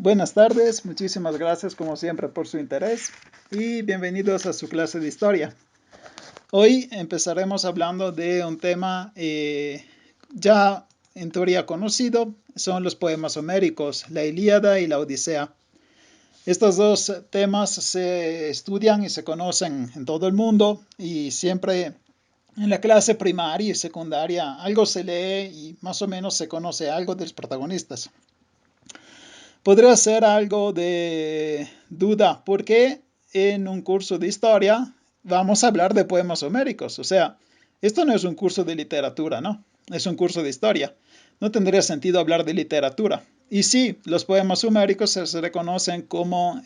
Buenas tardes, muchísimas gracias como siempre por su interés y bienvenidos a su clase de historia. Hoy empezaremos hablando de un tema ya en teoría conocido, son los poemas homéricos, la Ilíada y la Odisea. Estos dos temas se estudian y se conocen en todo el mundo y siempre en la clase primaria y secundaria algo se lee y más o menos se conoce algo de los protagonistas. Podría ser algo de duda, porque en un curso de historia vamos a hablar de poemas homéricos. O sea, esto no es un curso de literatura, ¿no? Es un curso de historia. No tendría sentido hablar de literatura. Y sí, los poemas homéricos se reconocen como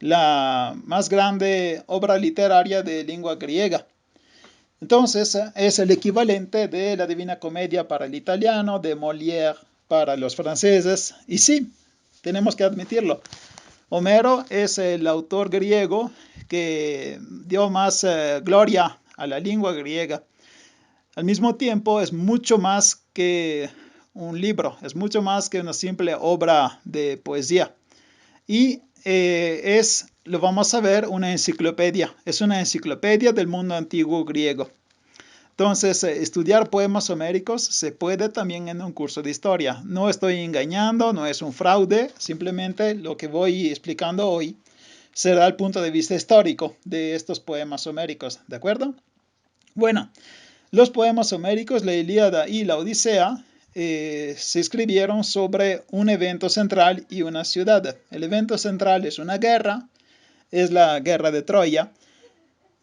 la más grande obra literaria de lengua griega. Entonces, es el equivalente de la Divina Comedia para el italiano, de Molière para los franceses. Y sí, tenemos que admitirlo. Homero es el autor griego que dio más gloria a la lengua griega. Al mismo tiempo, es mucho más que un libro, es mucho más que una simple obra de poesía. Y lo vamos a ver, una enciclopedia. Es una enciclopedia del mundo antiguo griego. Entonces, estudiar poemas homéricos se puede también en un curso de historia. No estoy engañando, no es un fraude, simplemente lo que voy explicando hoy será el punto de vista histórico de estos poemas homéricos, ¿de acuerdo? Bueno, los poemas homéricos, la Ilíada y la Odisea, se escribieron sobre un evento central y una ciudad. El evento central es una guerra, es la guerra de Troya,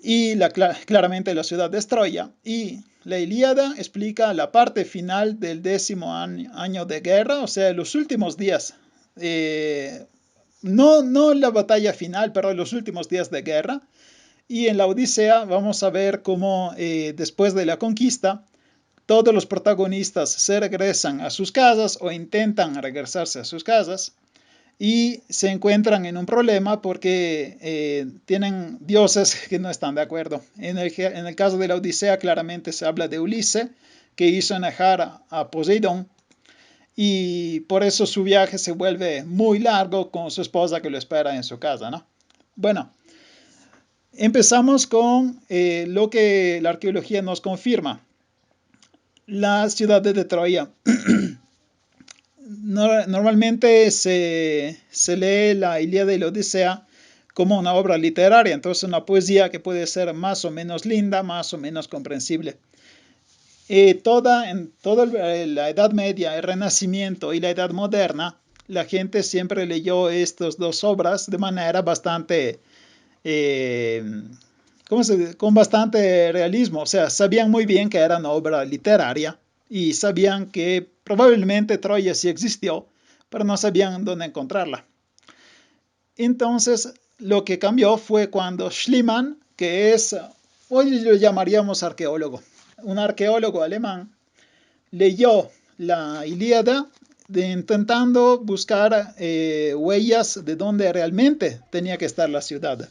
y claramente la ciudad de Troya. Y la Ilíada explica la parte final del 10º año de guerra, o sea, los últimos días. No la batalla final, pero los últimos días de guerra. Y en la Odisea vamos a ver cómo después de la conquista, todos los protagonistas se regresan a sus casas o intentan regresarse a sus casas y se encuentran en un problema porque tienen dioses que no están de acuerdo. En el caso de la Odisea claramente se habla de Ulises, que hizo enojar a Poseidón, y por eso su viaje se vuelve muy largo con su esposa que lo espera en su casa, ¿no? Bueno, empezamos con lo que la arqueología nos confirma. La ciudad de Troya. Normalmente se lee la Ilíada y la Odisea como una obra literaria, entonces una poesía que puede ser más o menos linda, más o menos comprensible. En toda la Edad Media, el Renacimiento y la Edad Moderna, la gente siempre leyó estas dos obras de manera bastante, con bastante realismo. O sea, sabían muy bien que era una obra literaria y sabían que probablemente Troya sí existió, pero no sabían dónde encontrarla. Entonces, lo que cambió fue cuando Schliemann, que hoy lo llamaríamos arqueólogo, un arqueólogo alemán, leyó la Ilíada intentando buscar huellas de dónde realmente tenía que estar la ciudad.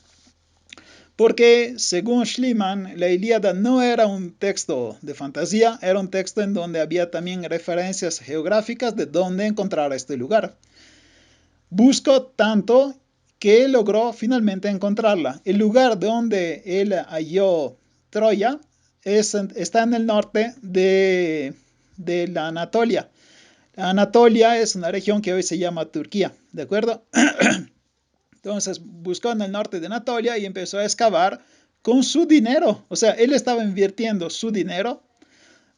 Porque, según Schliemann, la Ilíada no era un texto de fantasía, era un texto en donde había también referencias geográficas de dónde encontrar este lugar. Buscó tanto que logró finalmente encontrarla. El lugar donde él halló Troya está en el norte de la Anatolia. La Anatolia es una región que hoy se llama Turquía, ¿de acuerdo? Entonces buscó en el norte de Anatolia y empezó a excavar con su dinero. O sea, él estaba invirtiendo su dinero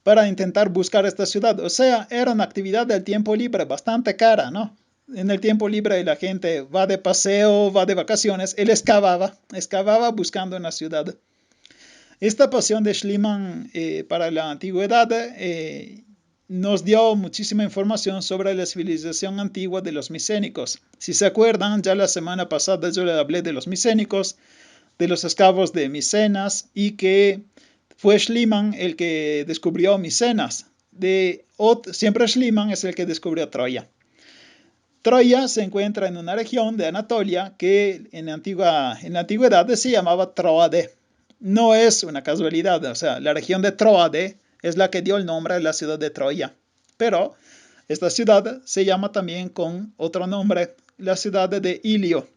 para intentar buscar esta ciudad. O sea, era una actividad del tiempo libre bastante cara, ¿no? En el tiempo libre la gente va de paseo, va de vacaciones. Él excavaba buscando una ciudad. Esta pasión de Schliemann para la antigüedad nos dio muchísima información sobre la civilización antigua de los micénicos. Si se acuerdan, ya la semana pasada yo les hablé de los micénicos, de los esclavos de Micenas, y que fue Schliemann el que descubrió Micenas. Siempre Schliemann es el que descubrió Troya. Troya se encuentra en una región de Anatolia que en la antigüedad se llamaba Troade. No es una casualidad, o sea, la región de Troade es la que dio el nombre a la ciudad de Troya. Pero Esta ciudad se llama también con otro nombre, la ciudad de Ilio.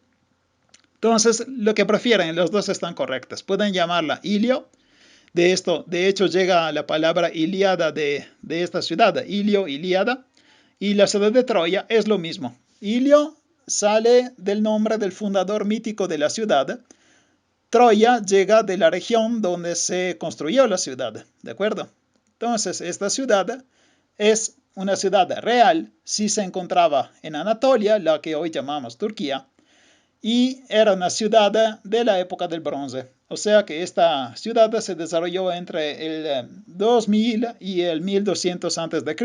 Entonces, lo que prefieren, los dos están correctos. Pueden llamarla Ilio. De hecho, llega la palabra Ilíada de esta ciudad, Ilio, Ilíada. Y la ciudad de Troya es lo mismo. Ilio sale del nombre del fundador mítico de la ciudad. Troya llega de la región donde se construyó la ciudad, ¿de acuerdo? Entonces, esta ciudad es una ciudad real, sí se encontraba en Anatolia, la que hoy llamamos Turquía, y era una ciudad de la época del bronce. O sea que esta ciudad se desarrolló entre el 2000 y el 1200 a.C.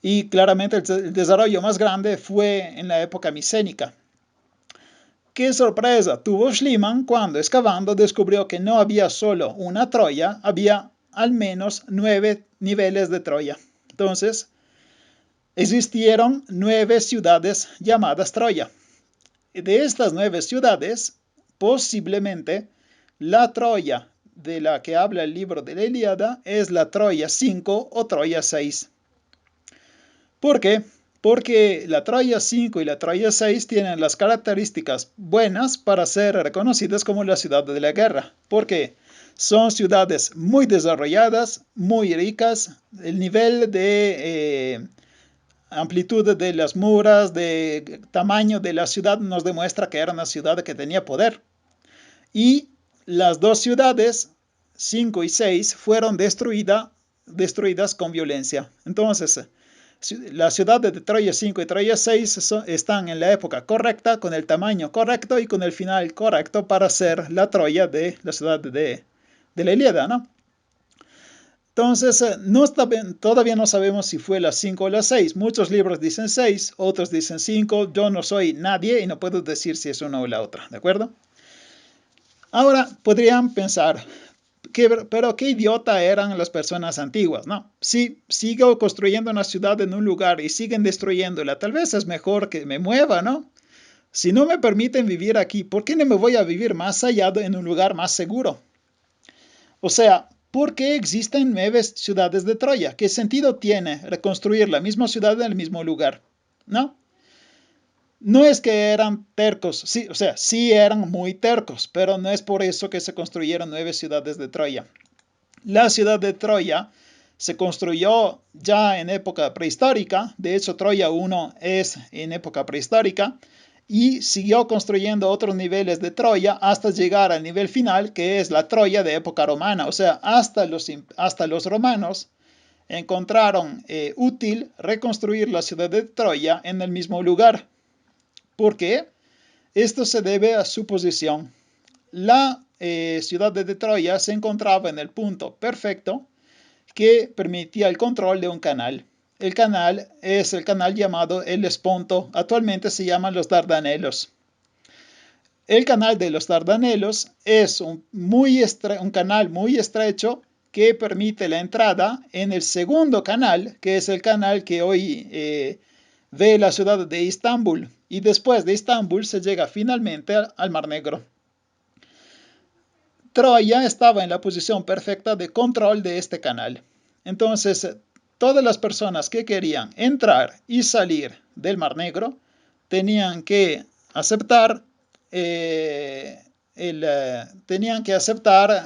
Y claramente el desarrollo más grande fue en la época micénica. ¡Qué sorpresa tuvo Schliemann cuando excavando descubrió que no había solo una Troya, había al menos 9 niveles de Troya! Entonces, existieron 9 ciudades llamadas Troya. De estas 9 ciudades, posiblemente la Troya de la que habla el libro de la Ilíada es la Troya 5 o Troya 6. ¿Por qué? Porque la Troya 5 y la Troya 6 tienen las características buenas para ser reconocidas como la ciudad de la guerra. ¿Por qué? Son ciudades muy desarrolladas, muy ricas. El nivel de amplitud de las muras, de tamaño de la ciudad nos demuestra que era una ciudad que tenía poder. Y las dos ciudades, 5 y 6, fueron destruidas con violencia. Entonces, la ciudad de Troya 5 y Troya 6 están en la época correcta, con el tamaño correcto y con el final correcto para ser la Troya de la ciudad de la Ilíada, ¿no? Entonces, todavía no sabemos si fue la 5 o la 6. Muchos libros dicen 6, otros dicen 5. Yo no soy nadie y no puedo decir si es una o la otra, ¿de acuerdo? Ahora, podrían pensar, pero qué idiota eran las personas antiguas, ¿no? Si sigo construyendo una ciudad en un lugar y siguen destruyéndola, tal vez es mejor que me mueva, ¿no? Si no me permiten vivir aquí, ¿por qué no me voy a vivir más allá en un lugar más seguro? O sea, ¿por qué existen 9 ciudades de Troya? ¿Qué sentido tiene reconstruir la misma ciudad en el mismo lugar? ¿No? No es que eran tercos, sí, o sea, sí eran muy tercos, pero no es por eso que se construyeron 9 ciudades de Troya. La ciudad de Troya se construyó ya en época prehistórica, de hecho Troya 1 es en época prehistórica, y siguió construyendo otros niveles de Troya hasta llegar al nivel final, que es la Troya de época romana. O sea, hasta los romanos encontraron útil reconstruir la ciudad de Troya en el mismo lugar. ¿Por qué? Esto se debe a su posición. La ciudad de Troya se encontraba en el punto perfecto que permitía el control de un canal. El canal es el canal llamado el Esponto. Actualmente se llaman los Dardanelos. El canal de los Dardanelos es un canal muy estrecho que permite la entrada en el segundo canal, que es el canal que hoy ve la ciudad de Istambul. Y después de Istambul se llega finalmente al Mar Negro. Troya estaba en la posición perfecta de control de este canal. Entonces, todas las personas que querían entrar y salir del Mar Negro tenían que aceptar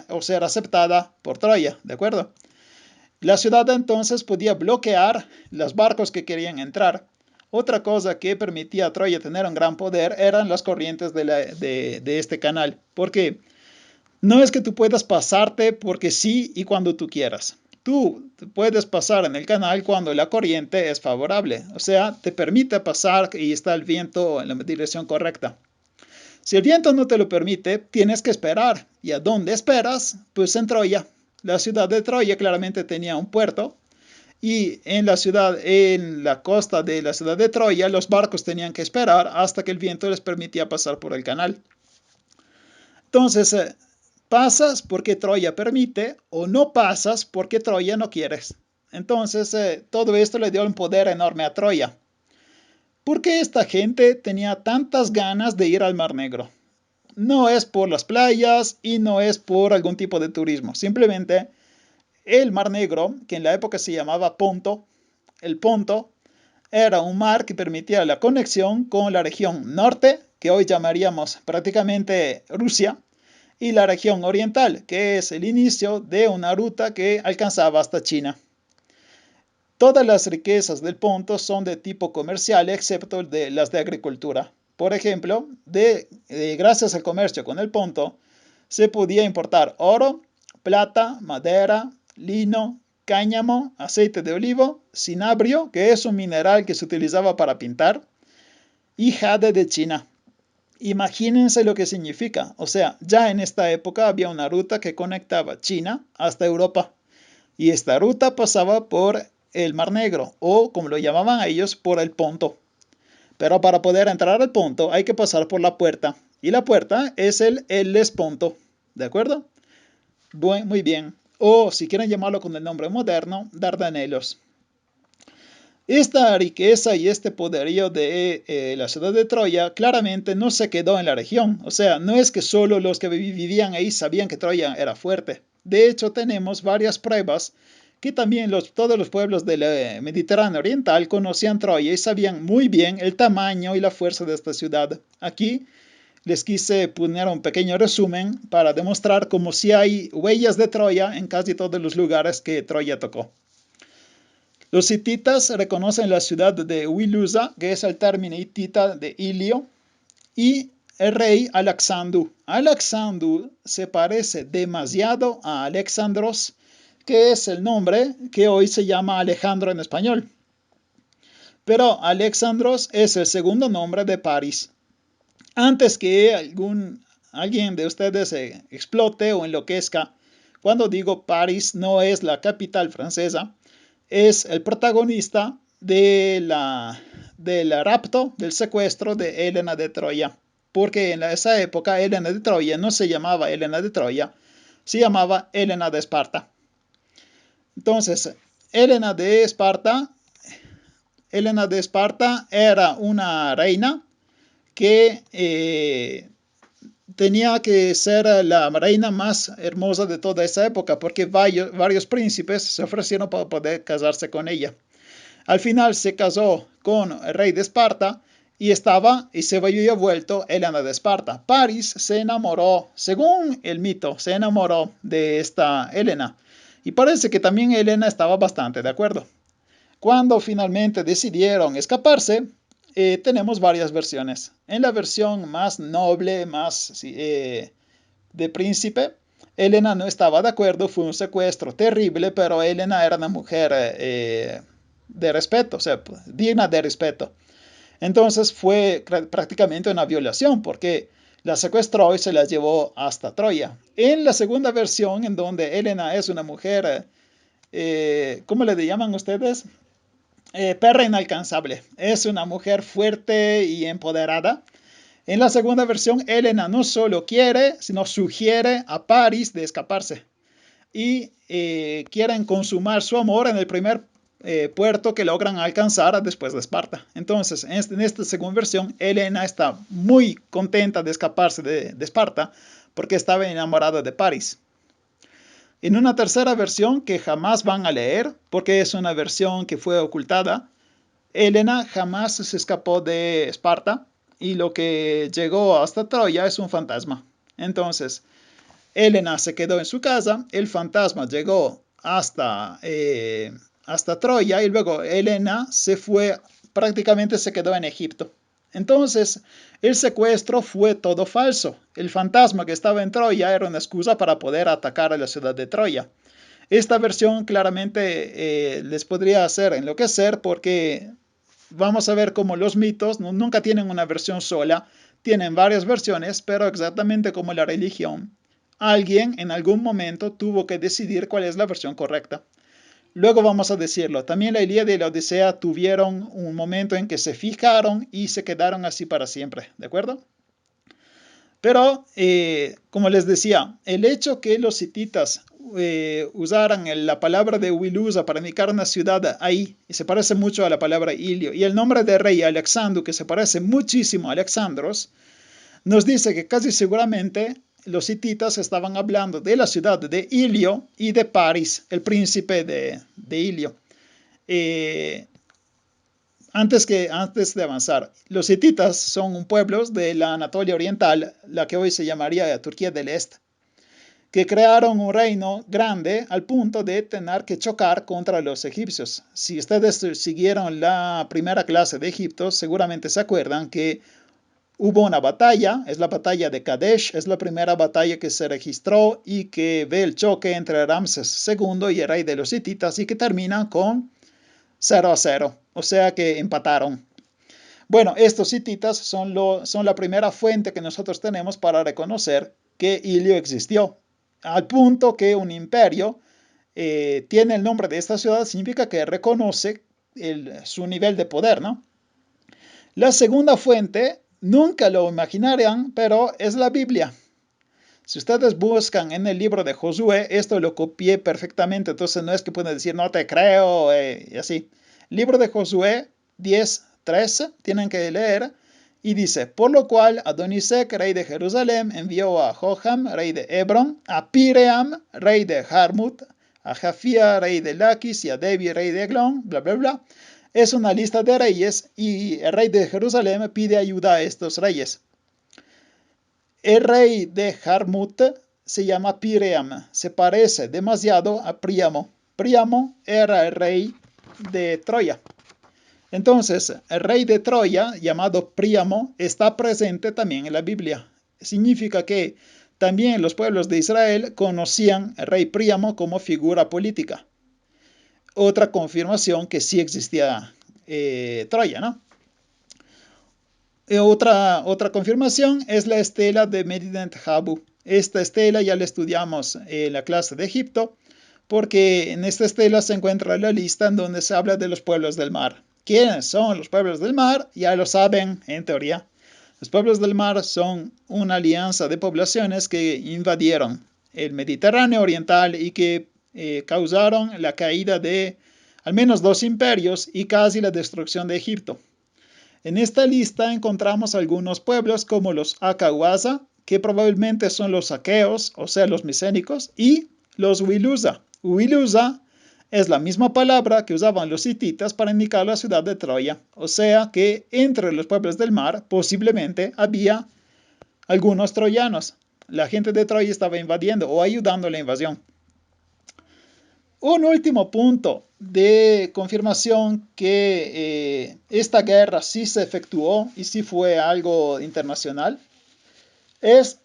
o ser aceptada por Troya, ¿de acuerdo? La ciudad entonces podía bloquear los barcos que querían entrar. Otra cosa que permitía a Troya tener un gran poder eran las corrientes de este canal. ¿Por qué? No es que tú puedas pasarte porque sí y cuando tú quieras. Tú puedes pasar en el canal cuando la corriente es favorable. O sea, te permite pasar y está el viento en la dirección correcta. Si el viento no te lo permite, tienes que esperar. ¿Y a dónde esperas? Pues en Troya. La ciudad de Troya claramente tenía un puerto. Y en la costa de la ciudad de Troya, los barcos tenían que esperar hasta que el viento les permitía pasar por el canal. Entonces, pasas porque Troya permite o no pasas porque Troya no quieres. Entonces, todo esto le dio un poder enorme a Troya. ¿Por qué esta gente tenía tantas ganas de ir al Mar Negro? No es por las playas y no es por algún tipo de turismo. Simplemente el Mar Negro, que en la época se llamaba Ponto, el Ponto era un mar que permitía la conexión con la región norte, que hoy llamaríamos prácticamente Rusia, y la región oriental, que es el inicio de una ruta que alcanzaba hasta China. Todas las riquezas del Ponto son de tipo comercial, excepto las de agricultura. Por ejemplo, gracias al comercio con el Ponto, se podía importar oro, plata, madera, lino, cáñamo, aceite de olivo, cinabrio, que es un mineral que se utilizaba para pintar, y jade de China. Imagínense lo que significa. O sea, ya en esta época había una ruta que conectaba China hasta Europa. Y esta ruta pasaba por el Mar Negro, o como lo llamaban ellos, por el Ponto. Pero para poder entrar al Ponto hay que pasar por la puerta. Y la puerta es el Hellesponto. ¿De acuerdo? Muy bien. O si quieren llamarlo con el nombre moderno, Dardanelos. Esta riqueza y este poderío de la ciudad de Troya claramente no se quedó en la región. O sea, no es que solo los que vivían ahí sabían que Troya era fuerte. De hecho, tenemos varias pruebas que también todos los pueblos del Mediterráneo Oriental conocían Troya y sabían muy bien el tamaño y la fuerza de esta ciudad. Aquí les quise poner un pequeño resumen para demostrar cómo si hay huellas de Troya en casi todos los lugares que Troya tocó. Los hititas reconocen la ciudad de Wilusa, que es el término hitita de Ilio, y el rey Alexandru. Alexandru se parece demasiado a Alexandros, que es el nombre que hoy se llama Alejandro en español. Pero Alexandros es el segundo nombre de París. Antes que alguien de ustedes se explote o enloquezca, cuando digo París no es la capital francesa, es el protagonista del rapto, del secuestro de Helena de Troya. Porque en esa época Helena de Troya no se llamaba Helena de Troya, se llamaba Helena de Esparta. Entonces, Helena de Esparta era una reina que tenía que ser la reina más hermosa de toda esa época, porque varios príncipes se ofrecieron para poder casarse con ella. Al final se casó con el rey de Esparta y se había vuelto Helena de Esparta. París se enamoró, según el mito, se enamoró de esta Helena. Y parece que también Helena estaba bastante de acuerdo. Cuando finalmente decidieron escaparse, tenemos varias versiones. En la versión más noble, más de príncipe, Helena no estaba de acuerdo, fue un secuestro terrible, pero Helena era una mujer de respeto, o sea, digna de respeto. Entonces fue prácticamente una violación, porque la secuestró y se la llevó hasta Troya. En la segunda versión, en donde Helena es una mujer, ¿cómo le llaman ustedes? Perra inalcanzable. Es una mujer fuerte y empoderada. En la segunda versión, Helena no solo quiere, sino sugiere a París de escaparse. Y quieren consumar su amor en el primer puerto que logran alcanzar después de Esparta. Entonces, en esta segunda versión, Helena está muy contenta de escaparse de Esparta porque estaba enamorada de París. En una tercera versión que jamás van a leer, porque es una versión que fue ocultada, Helena jamás se escapó de Esparta y lo que llegó hasta Troya es un fantasma. Entonces, Helena se quedó en su casa, el fantasma llegó hasta Troya y luego Helena prácticamente se quedó en Egipto. Entonces, el secuestro fue todo falso. El fantasma que estaba en Troya era una excusa para poder atacar a la ciudad de Troya. Esta versión claramente les podría hacer enloquecer porque vamos a ver cómo los mitos nunca tienen una versión sola, tienen varias versiones, pero exactamente como la religión. Alguien en algún momento tuvo que decidir cuál es la versión correcta. Luego vamos a decirlo, también la Ilíada y la Odisea tuvieron un momento en que se fijaron y se quedaron así para siempre, ¿de acuerdo? Pero, como les decía, el hecho que los hititas usaran la palabra de Wilusa para indicar una ciudad ahí, y se parece mucho a la palabra Ilio, y el nombre de rey Alexandru, que se parece muchísimo a Alexandros, nos dice que casi seguramente los hititas estaban hablando de la ciudad de Ilio y de París, el príncipe de Ilio. antes de avanzar, los hititas son un pueblo de la Anatolia Oriental, la que hoy se llamaría Turquía del Este, que crearon un reino grande al punto de tener que chocar contra los egipcios. Si ustedes siguieron la primera clase de Egipto, seguramente se acuerdan que hubo una batalla, es la batalla de Kadesh, es la primera batalla que se registró y que ve el choque entre Ramses II y el rey de los hititas y que termina con 0-0, o sea que empataron. Bueno, estos hititas son la primera fuente que nosotros tenemos para reconocer que Ilio existió. Al punto que un imperio tiene el nombre de esta ciudad, significa que reconoce su nivel de poder, ¿no? La segunda fuente, nunca lo imaginarían, pero es la Biblia. Si ustedes buscan en el libro de Josué, esto lo copié perfectamente, entonces no es que puedan decir no te creo y así. Libro de Josué 10:13, tienen que leer, y dice, por lo cual Adonisec, rey de Jerusalén, envió a Jotham, rey de Hebrón, a Piream, rey de Jarmut, a Jafía, rey de Laquis, y a Debi, rey de Eglón, bla, bla, bla. Es una lista de reyes y el rey de Jerusalén pide ayuda a estos reyes. El rey de Jarmut se llama Piream, se parece demasiado a Príamo. Príamo era el rey de Troya. Entonces, el rey de Troya, llamado Príamo, está presente también en la Biblia. Significa que también los pueblos de Israel conocían al rey Príamo como figura política. Otra confirmación que sí existía Troya, ¿no? Otra confirmación es la estela de Medinet Habu. Esta estela ya la estudiamos en la clase de Egipto, porque en esta estela se encuentra la lista en donde se habla de los pueblos del mar. ¿Quiénes son los pueblos del mar? Ya lo saben, en teoría. Los pueblos del mar son una alianza de poblaciones que invadieron el Mediterráneo oriental y que causaron la caída de al menos 2 imperios y casi la destrucción de Egipto. En esta lista encontramos algunos pueblos como los Acahuasa, que probablemente son los aqueos, o sea, los micénicos, y los Wilusa. Wilusa es la misma palabra que usaban los hititas para indicar la ciudad de Troya, o sea que entre los pueblos del mar posiblemente había algunos troyanos. La gente de Troya estaba invadiendo o ayudando a la invasión. Un último punto de confirmación que esta guerra sí se efectuó y sí fue algo internacional es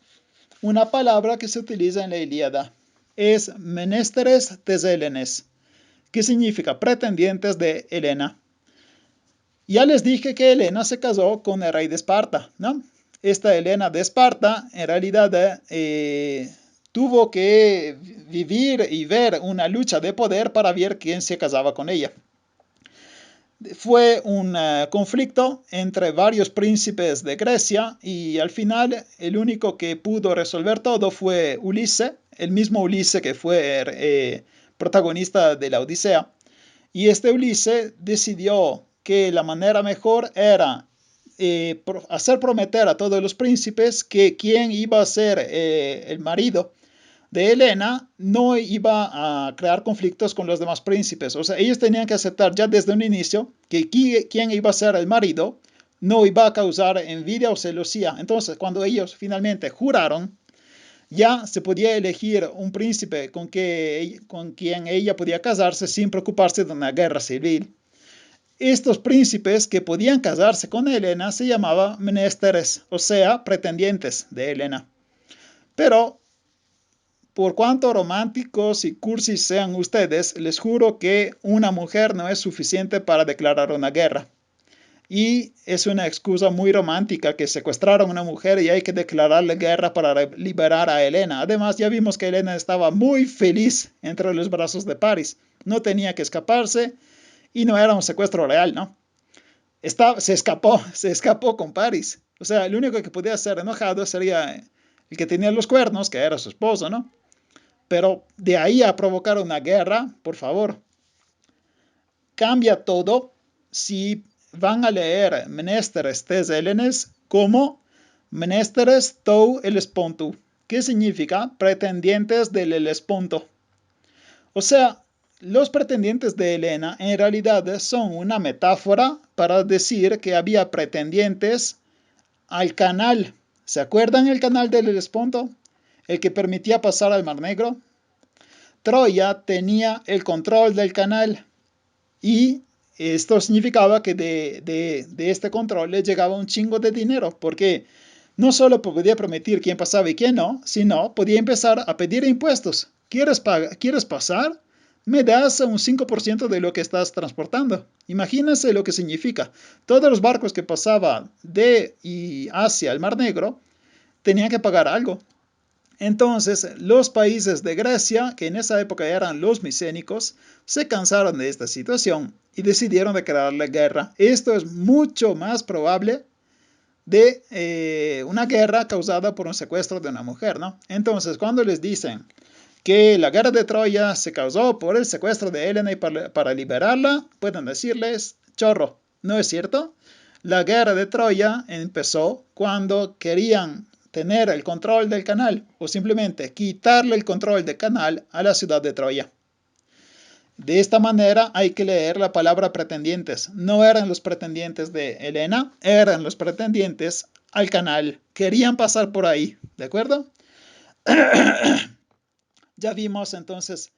una palabra que se utiliza en la Ilíada. Es Menésteres Teselenes, que significa pretendientes de Helena. Ya les dije que Helena se casó con el rey de Esparta, ¿no? Esta Helena de Esparta en realidad tuvo que vivir y ver una lucha de poder para ver quién se casaba con ella. Fue un conflicto entre varios príncipes de Grecia y al final el único que pudo resolver todo fue Ulises, el mismo Ulises que fue protagonista de la Odisea. Y este Ulises decidió que la manera mejor era hacer prometer a todos los príncipes que quien iba a ser el marido de Helena no iba a crear conflictos con los demás príncipes. O sea, ellos tenían que aceptar ya desde un inicio que quien iba a ser el marido no iba a causar envidia o celosía. Entonces, cuando ellos finalmente juraron, ya se podía elegir un príncipe con quien ella podía casarse sin preocuparse de una guerra civil. Estos príncipes que podían casarse con Helena se llamaban menesteres, o sea, pretendientes de Helena. Pero por cuanto románticos y cursis sean ustedes, les juro que una mujer no es suficiente para declarar una guerra. Y es una excusa muy romántica que secuestraron a una mujer y hay que declararle guerra para liberar a Helena. Además, ya vimos que Helena estaba muy feliz entre los brazos de Paris. No tenía que escaparse y no era un secuestro real, ¿no? Se escapó con Paris. O sea, el único que podía ser enojado sería el que tenía los cuernos, que era su esposo, ¿no? Pero de ahí a provocar una guerra, por favor, cambia todo si van a leer menesteres Teselenes como menesteres tou Helespontu, que significa pretendientes del Helesponto. O sea, los pretendientes de Helena en realidad son una metáfora para decir que había pretendientes al canal. ¿Se acuerdan el canal del Helesponto? El que permitía pasar al Mar Negro. Troya tenía el control del canal y esto significaba que de este control le llegaba un chingo de dinero, porque no solo podía permitir quién pasaba y quién no, sino podía empezar a pedir impuestos. ¿Quieres pasar? Me das un 5% de lo que estás transportando. Imagínense lo que significa. Todos los barcos que pasaban de y hacia el Mar Negro tenían que pagar algo. Entonces, los países de Grecia, que en esa época eran los micénicos, se cansaron de esta situación y decidieron declararle guerra. Esto es mucho más probable de una guerra causada por un secuestro de una mujer, ¿no? Entonces, cuando les dicen que la guerra de Troya se causó por el secuestro de Helena y para liberarla, pueden decirles, chorro, ¿no es cierto? La guerra de Troya empezó cuando querían tener el control del canal o simplemente quitarle el control del canal a la ciudad de Troya. De esta manera hay que leer la palabra pretendientes. No eran los pretendientes de Helena, eran los pretendientes al canal. Querían pasar por ahí, ¿de acuerdo? Ya vimos entonces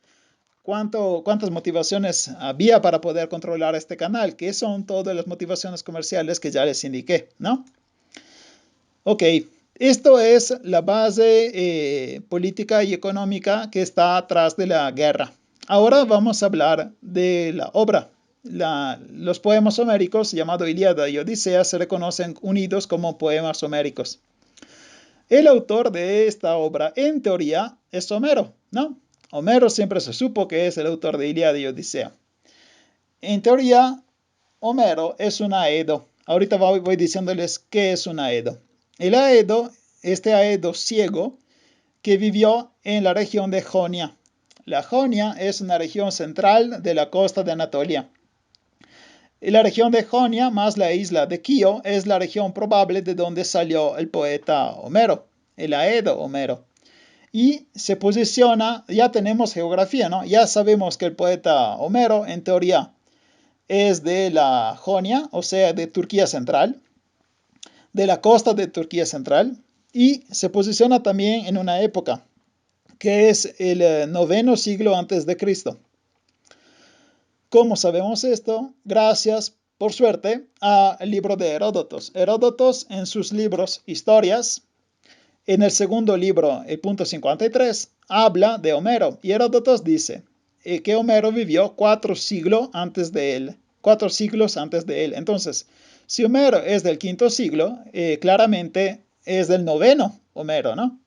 cuántas motivaciones había para poder controlar este canal, que son todas las motivaciones comerciales que ya les indiqué, ¿no? Ok, esto es la base política y económica que está atrás de la guerra. Ahora vamos a hablar de la obra. Los poemas homéricos, llamado Ilíada y Odisea, se reconocen unidos como poemas homéricos. El autor de esta obra, en teoría, es Homero, ¿no? Homero siempre se supo que es el autor de Ilíada y Odisea. En teoría, Homero es un aedo. Ahorita voy diciéndoles qué es un aedo. El aedo, este aedo ciego, que vivió en la región de Jonia. La Jonia es una región central de la costa de Anatolia. Y la región de Jonia más la isla de Quío es la región probable de donde salió el poeta Homero, el aedo Homero. Y se posiciona, ya tenemos geografía, ¿no? Ya sabemos que el poeta Homero, en teoría, es de la Jonia, o sea, de Turquía Central, de la costa de Turquía Central, y se posiciona también en una época que es el 9º siglo antes de Cristo. ¿Cómo sabemos esto? Gracias, por suerte, al libro de Heródotos. Heródotos, en sus libros Historias, en el segundo libro, el punto 53, habla de Homero. Y Heródotos dice que Homero vivió 4 siglos antes de él. 4 siglos antes de él. Entonces, si Homero es del 5º siglo, claramente es del 9º Homero, ¿no?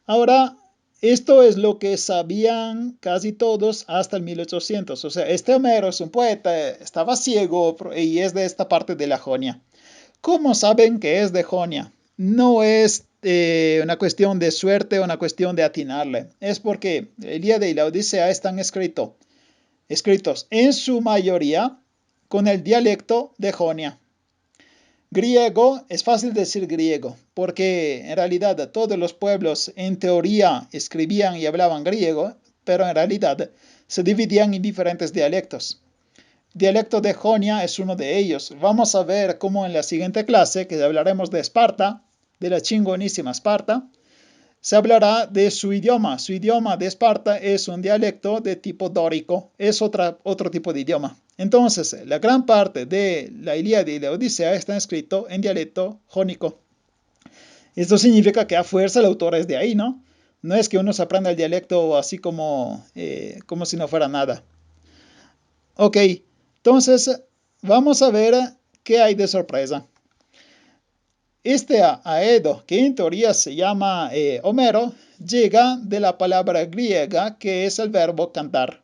Ahora, esto es lo que sabían casi todos hasta el 1800. O sea, este Homero es un poeta, estaba ciego y es de esta parte de la Jonia. ¿Cómo saben que es de Jonia? No es una cuestión de suerte o una cuestión de atinarle. Es porque el Ilíada y la Odisea están escritos en su mayoría con el dialecto de Jonia. Griego, es fácil decir griego, porque en realidad todos los pueblos en teoría escribían y hablaban griego, pero en realidad se dividían en diferentes dialectos. Dialecto de Jonia es uno de ellos. Vamos a ver cómo en la siguiente clase, que hablaremos de Esparta, de la chingonísima Esparta, se hablará de su idioma. Su idioma de Esparta es un dialecto de tipo dórico, es otro tipo de idioma. Entonces, la gran parte de la Ilíada y la Odisea está escrito en dialecto jónico. Esto significa que a fuerza el autor es de ahí, ¿no? No es que uno se aprenda el dialecto así como si no fuera nada. Ok, entonces vamos a ver qué hay de sorpresa. Este aedo, que en teoría se llama Homero, llega de la palabra griega que es el verbo cantar.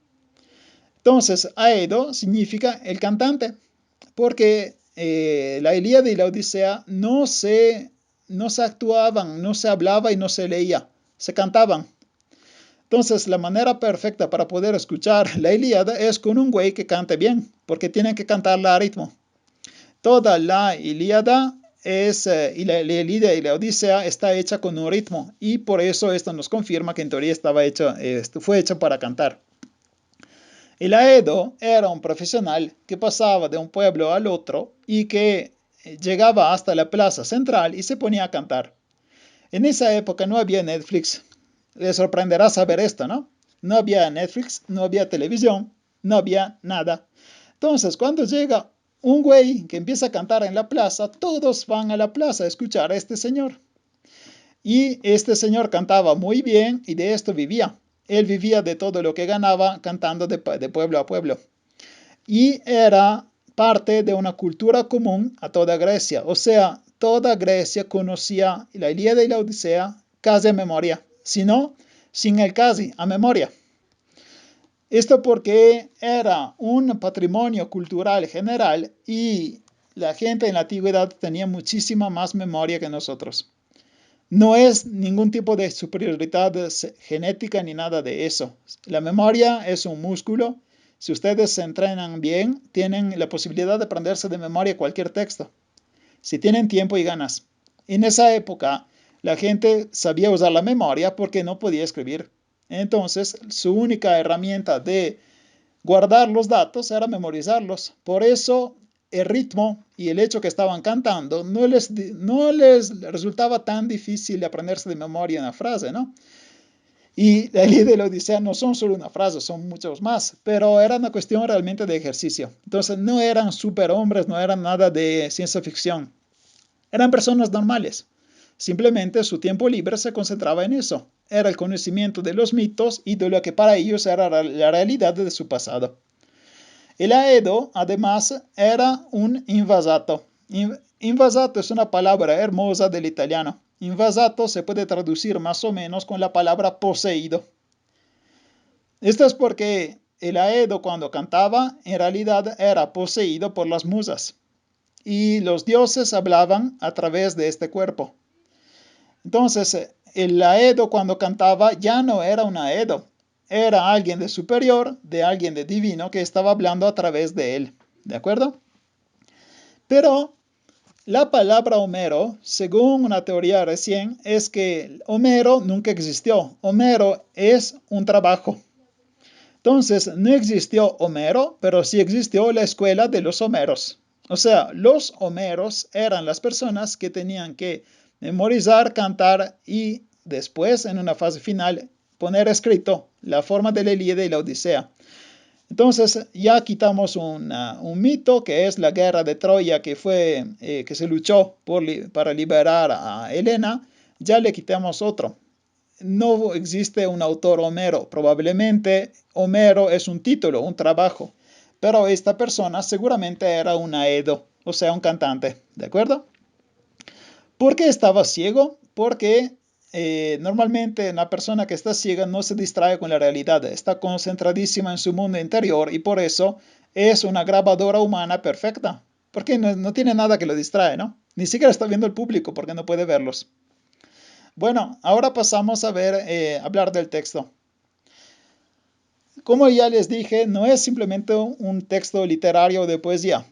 Entonces, aedo significa el cantante, porque la Ilíada y la Odisea no se actuaban, no se hablaba y no se leía, se cantaban. Entonces, la manera perfecta para poder escuchar la Ilíada es con un güey que cante bien, porque tienen que cantarla a ritmo. Toda la Ilíada y la Ilíada y la Odisea está hecha con un ritmo, y por eso esto nos confirma que en teoría fue hecha para cantar. El aedo era un profesional que pasaba de un pueblo al otro y que llegaba hasta la plaza central y se ponía a cantar. En esa época no había Netflix. Les sorprenderá saber esto, ¿no? No había Netflix, no había televisión, no había nada. Entonces, cuando llega un güey que empieza a cantar en la plaza, todos van a la plaza a escuchar a este señor. Y este señor cantaba muy bien y de esto vivía. Él vivía de todo lo que ganaba cantando de pueblo a pueblo. Y era parte de una cultura común a toda Grecia. O sea, toda Grecia conocía la Ilíada y la Odisea casi a memoria. Si no, sin el casi, a memoria. Esto porque era un patrimonio cultural general y la gente en la antigüedad tenía muchísima más memoria que nosotros. No es ningún tipo de superioridad genética ni nada de eso. La memoria es un músculo. Si ustedes se entrenan bien, tienen la posibilidad de aprenderse de memoria cualquier texto. Si tienen tiempo y ganas. En esa época, la gente sabía usar la memoria porque no podía escribir. Entonces, su única herramienta de guardar los datos era memorizarlos. Por eso, el ritmo y el hecho que estaban cantando no les resultaba tan difícil aprenderse de memoria una frase, ¿no? Y la Ilíada y la Odisea no son solo una frase, son muchos más, pero era una cuestión realmente de ejercicio. Entonces no eran superhombres, no eran nada de ciencia ficción. Eran personas normales. Simplemente su tiempo libre se concentraba en eso. Era el conocimiento de los mitos y de lo que para ellos era la realidad de su pasado. El aedo, además, era un invasato. Invasato es una palabra hermosa del italiano. Invasato se puede traducir más o menos con la palabra poseído. Esto es porque el aedo cuando cantaba en realidad era poseído por las musas y los dioses hablaban a través de este cuerpo. Entonces, el aedo cuando cantaba ya no era un aedo, era alguien de superior, de alguien de divino que estaba hablando a través de él. ¿De acuerdo? Pero la palabra Homero, según una teoría recién, es que Homero nunca existió. Homero es un trabajo. Entonces, no existió Homero, pero sí existió la escuela de los Homeros. O sea, los Homeros eran las personas que tenían que memorizar, cantar y después, en una fase final, poner escrito la forma de la Ilíada y la Odisea. Entonces, ya quitamos un mito que es la guerra de Troya que se luchó para liberar a Helena. Ya le quitamos otro. No existe un autor Homero. Probablemente Homero es un título, un trabajo. Pero esta persona seguramente era un aedo, o sea, un cantante. ¿De acuerdo? ¿Por qué estaba ciego? Porque normalmente una persona que está ciega no se distrae con la realidad. Está concentradísima en su mundo interior y por eso es una grabadora humana perfecta. Porque no tiene nada que lo distrae, ¿no? Ni siquiera está viendo el público porque no puede verlos. Bueno, ahora pasamos a hablar del texto. Como ya les dije, no es simplemente un texto literario de poesía.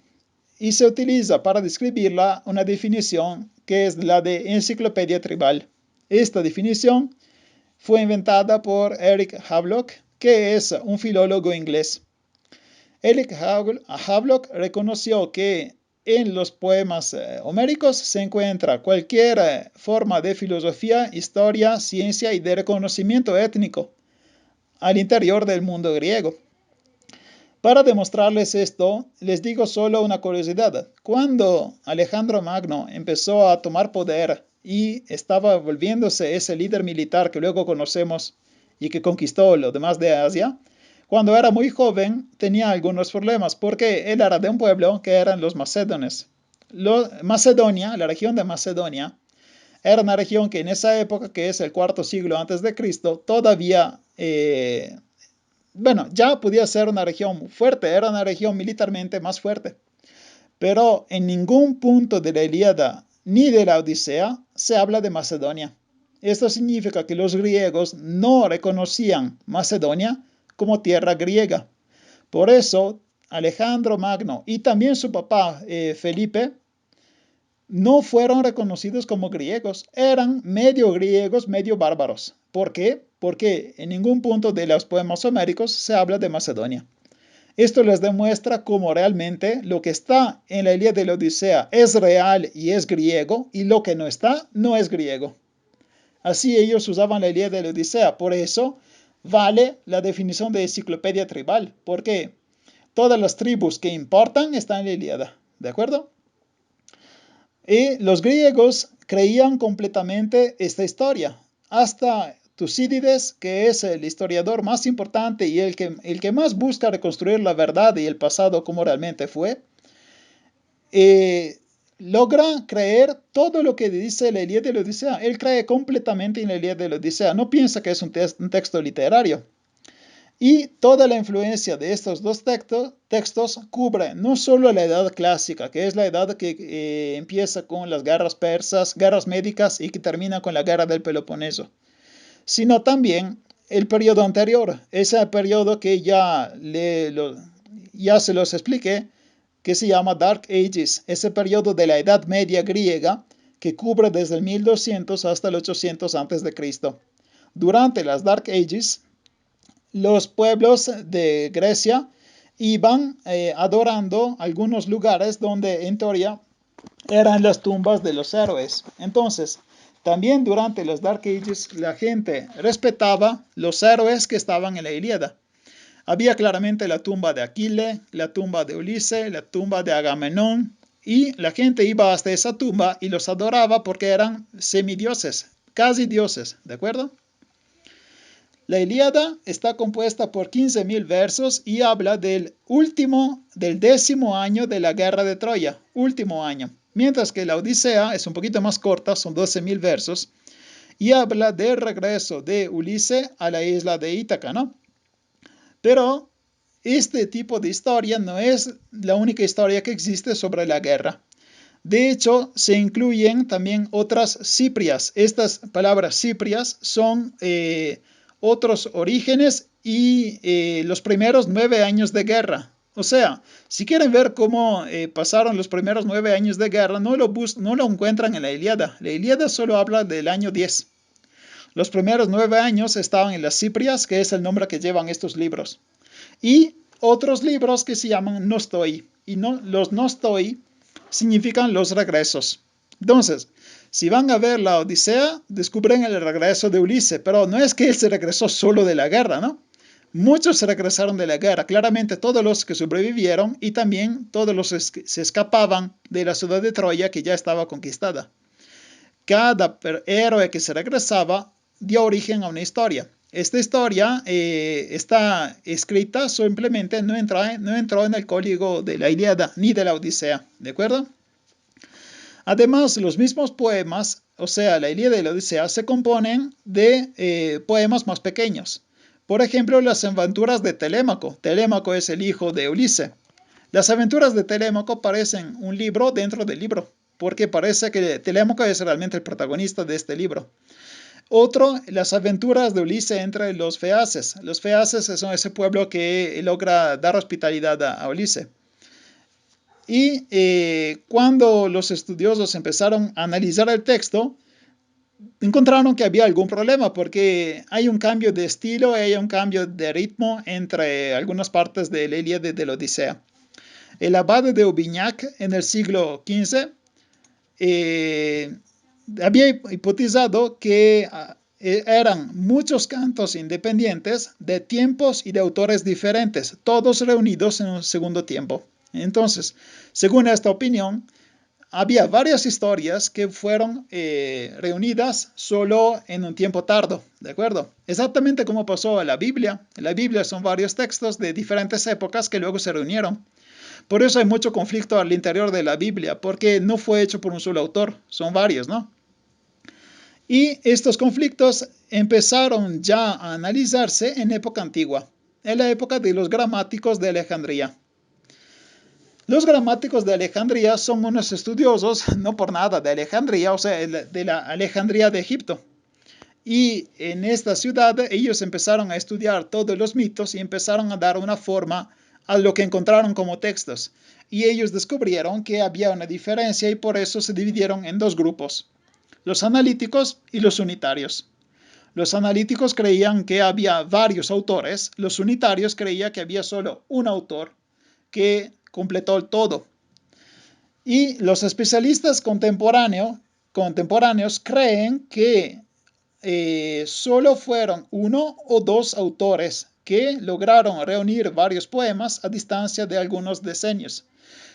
Y se utiliza para describirla una definición que es la de enciclopedia tribal. Esta definición fue inventada por Eric Havelock, que es un filólogo inglés. Eric Havelock reconoció que en los poemas homéricos se encuentra cualquier forma de filosofía, historia, ciencia y de reconocimiento étnico al interior del mundo griego. Para demostrarles esto, les digo solo una curiosidad. Cuando Alejandro Magno empezó a tomar poder y estaba volviéndose ese líder militar que luego conocemos y que conquistó lo demás de Asia, cuando era muy joven tenía algunos problemas porque él era de un pueblo que eran los macedones. Macedonia, la región de Macedonia, era una región que en esa época, que es el cuarto siglo antes de Cristo, todavía ya podía ser una región fuerte, era una región militarmente más fuerte. Pero en ningún punto de la Ilíada ni de la Odisea se habla de Macedonia. Esto significa que los griegos no reconocían Macedonia como tierra griega. Por eso, Alejandro Magno y también su papá Felipe no fueron reconocidos como griegos, eran medio griegos, medio bárbaros. ¿Por qué? Porque en ningún punto de los poemas homéricos se habla de Macedonia. Esto les demuestra cómo realmente lo que está en la Ilíada y la Odisea es real y es griego, y lo que no está, no es griego. Así ellos usaban la Ilíada y la Odisea. Por eso vale la definición de enciclopedia tribal, porque todas las tribus que importan están en la Ilíada, ¿de acuerdo? Y los griegos creían completamente esta historia. Hasta Tucídides, que es el historiador más importante y el que más busca reconstruir la verdad y el pasado como realmente fue, logra creer todo lo que dice la Ilíada y la Odisea. Él cree completamente en la Ilíada y la Odisea. No piensa que es un texto literario. Y toda la influencia de estos dos textos cubre no solo la edad clásica, que es la edad que empieza con las guerras persas, guerras médicas y que termina con la guerra del Peloponeso, sino también el periodo anterior, ese periodo que ya se los expliqué, que se llama Dark Ages, ese periodo de la Edad Media griega que cubre desde el 1200 hasta el 800 a.C. Durante las Dark Ages, los pueblos de Grecia iban adorando algunos lugares donde en teoría eran las tumbas de los héroes. Entonces, también durante los Dark Ages la gente respetaba los héroes que estaban en la Ilíada. Había claramente la tumba de Aquiles, la tumba de Ulises, la tumba de Agamenón, y la gente iba hasta esa tumba y los adoraba porque eran semidioses, casi dioses, ¿de acuerdo? La Ilíada está compuesta por 15.000 versos y habla del 10º año de la guerra de Troya, último año. Mientras que la Odisea es un poquito más corta, son 12.000 versos, y habla del regreso de Ulises a la isla de Ítaca, ¿no? Pero este tipo de historia no es la única historia que existe sobre la guerra. De hecho, se incluyen también otras ciprias. Estas palabras ciprias son otros orígenes y los primeros 9 años de guerra. O sea, si quieren ver cómo pasaron los primeros 9 años de guerra, no lo encuentran en la Ilíada. La Ilíada solo habla del año 10. Los primeros 9 años estaban en las Ciprias, que es el nombre que llevan estos libros. Y otros libros que se llaman Nostoi. Y los Nostoi significan los regresos. Entonces, si van a ver la Odisea, descubren el regreso de Ulises, pero no es que él se regresó solo de la guerra, ¿no? Muchos se regresaron de la guerra, claramente todos los que sobrevivieron y también todos los que se escapaban de la ciudad de Troya que ya estaba conquistada. Cada héroe que se regresaba dio origen a una historia. Esta historia está escrita, simplemente no entró en el código de la Ilíada ni de la Odisea, ¿de acuerdo? Además, los mismos poemas, o sea, la Ilíada y la Odisea, se componen de poemas más pequeños. Por ejemplo, las aventuras de Telémaco. Telémaco es el hijo de Ulises. Las aventuras de Telémaco parecen un libro dentro del libro, porque parece que Telémaco es realmente el protagonista de este libro. Otro, las aventuras de Ulises entre los feaces. Los feaces son ese pueblo que logra dar hospitalidad a Ulises. Y cuando los estudiosos empezaron a analizar el texto, encontraron que había algún problema porque hay un cambio de estilo, hay un cambio de ritmo entre algunas partes de la Ilíada y de la Odisea. El abad de Aubignac en el siglo XV había hipotizado que eran muchos cantos independientes de tiempos y de autores diferentes, todos reunidos en un segundo tiempo. Entonces, según esta opinión, había varias historias que fueron reunidas solo en un tiempo tardo, ¿de acuerdo? Exactamente como pasó en la Biblia. En la Biblia son varios textos de diferentes épocas que luego se reunieron. Por eso hay mucho conflicto al interior de la Biblia, porque no fue hecho por un solo autor, son varios, ¿no? Y estos conflictos empezaron ya a analizarse en época antigua, en la época de los gramáticos de Alejandría. Los gramáticos de Alejandría son unos estudiosos, no por nada, de Alejandría, o sea, de la Alejandría de Egipto. Y en esta ciudad ellos empezaron a estudiar todos los mitos y empezaron a dar una forma a lo que encontraron como textos. Y ellos descubrieron que había una diferencia y por eso se dividieron en dos grupos: los analíticos y los unitarios. Los analíticos creían que había varios autores, los unitarios creían que había solo un autor que completó el todo. Y los especialistas contemporáneos creen que solo fueron uno o dos autores que lograron reunir varios poemas a distancia de algunos decenios.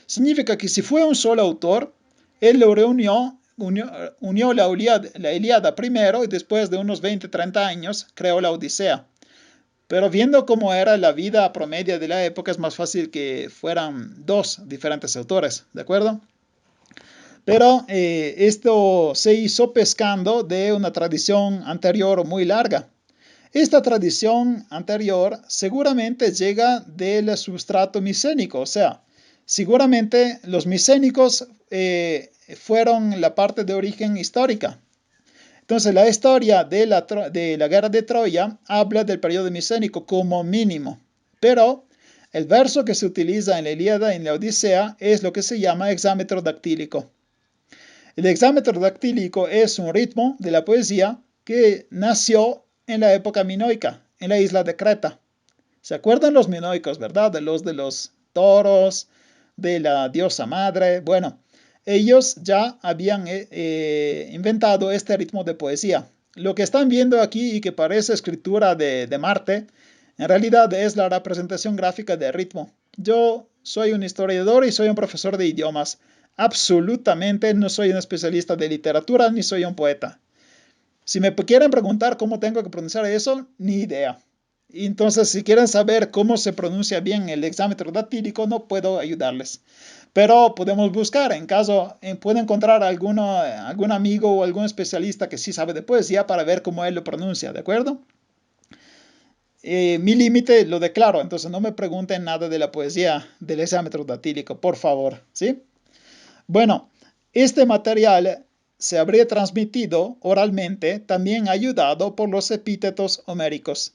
Significa que si fue un solo autor, él lo unió la Ilíada primero y después de unos 20-30 años creó la Odisea. Pero viendo cómo era la vida promedio de la época, es más fácil que fueran dos diferentes autores, ¿de acuerdo? Pero esto se hizo pescando de una tradición anterior muy larga. Esta tradición anterior seguramente llega del sustrato micénico, o sea, seguramente los micénicos fueron la parte de origen histórica. Entonces, la historia de la guerra de Troya habla del periodo micénico como mínimo, pero el verso que se utiliza en la Ilíada y en la Odisea es lo que se llama hexámetro dactílico. El hexámetro dactílico es un ritmo de la poesía que nació en la época minoica, en la isla de Creta. ¿Se acuerdan los minoicos, verdad? De los toros, de la diosa madre. Bueno, ellos ya habían inventado este ritmo de poesía. Lo que están viendo aquí y que parece escritura de Marte, en realidad es la representación gráfica del ritmo. Yo soy un historiador y soy un profesor de idiomas. Absolutamente no soy un especialista de literatura ni soy un poeta. Si me quieren preguntar cómo tengo que pronunciar eso, ni idea. Entonces, si quieren saber cómo se pronuncia bien el hexámetro dactílico, no puedo ayudarles. Pero podemos buscar, en caso puedo encontrar algún amigo o algún especialista que sí sabe de poesía para ver cómo él lo pronuncia, ¿de acuerdo? Mi límite lo declaro, entonces no me pregunten nada de la poesía del hexámetro dactílico, por favor, ¿sí? Bueno, este material se habría transmitido oralmente, también ayudado por los epítetos homéricos.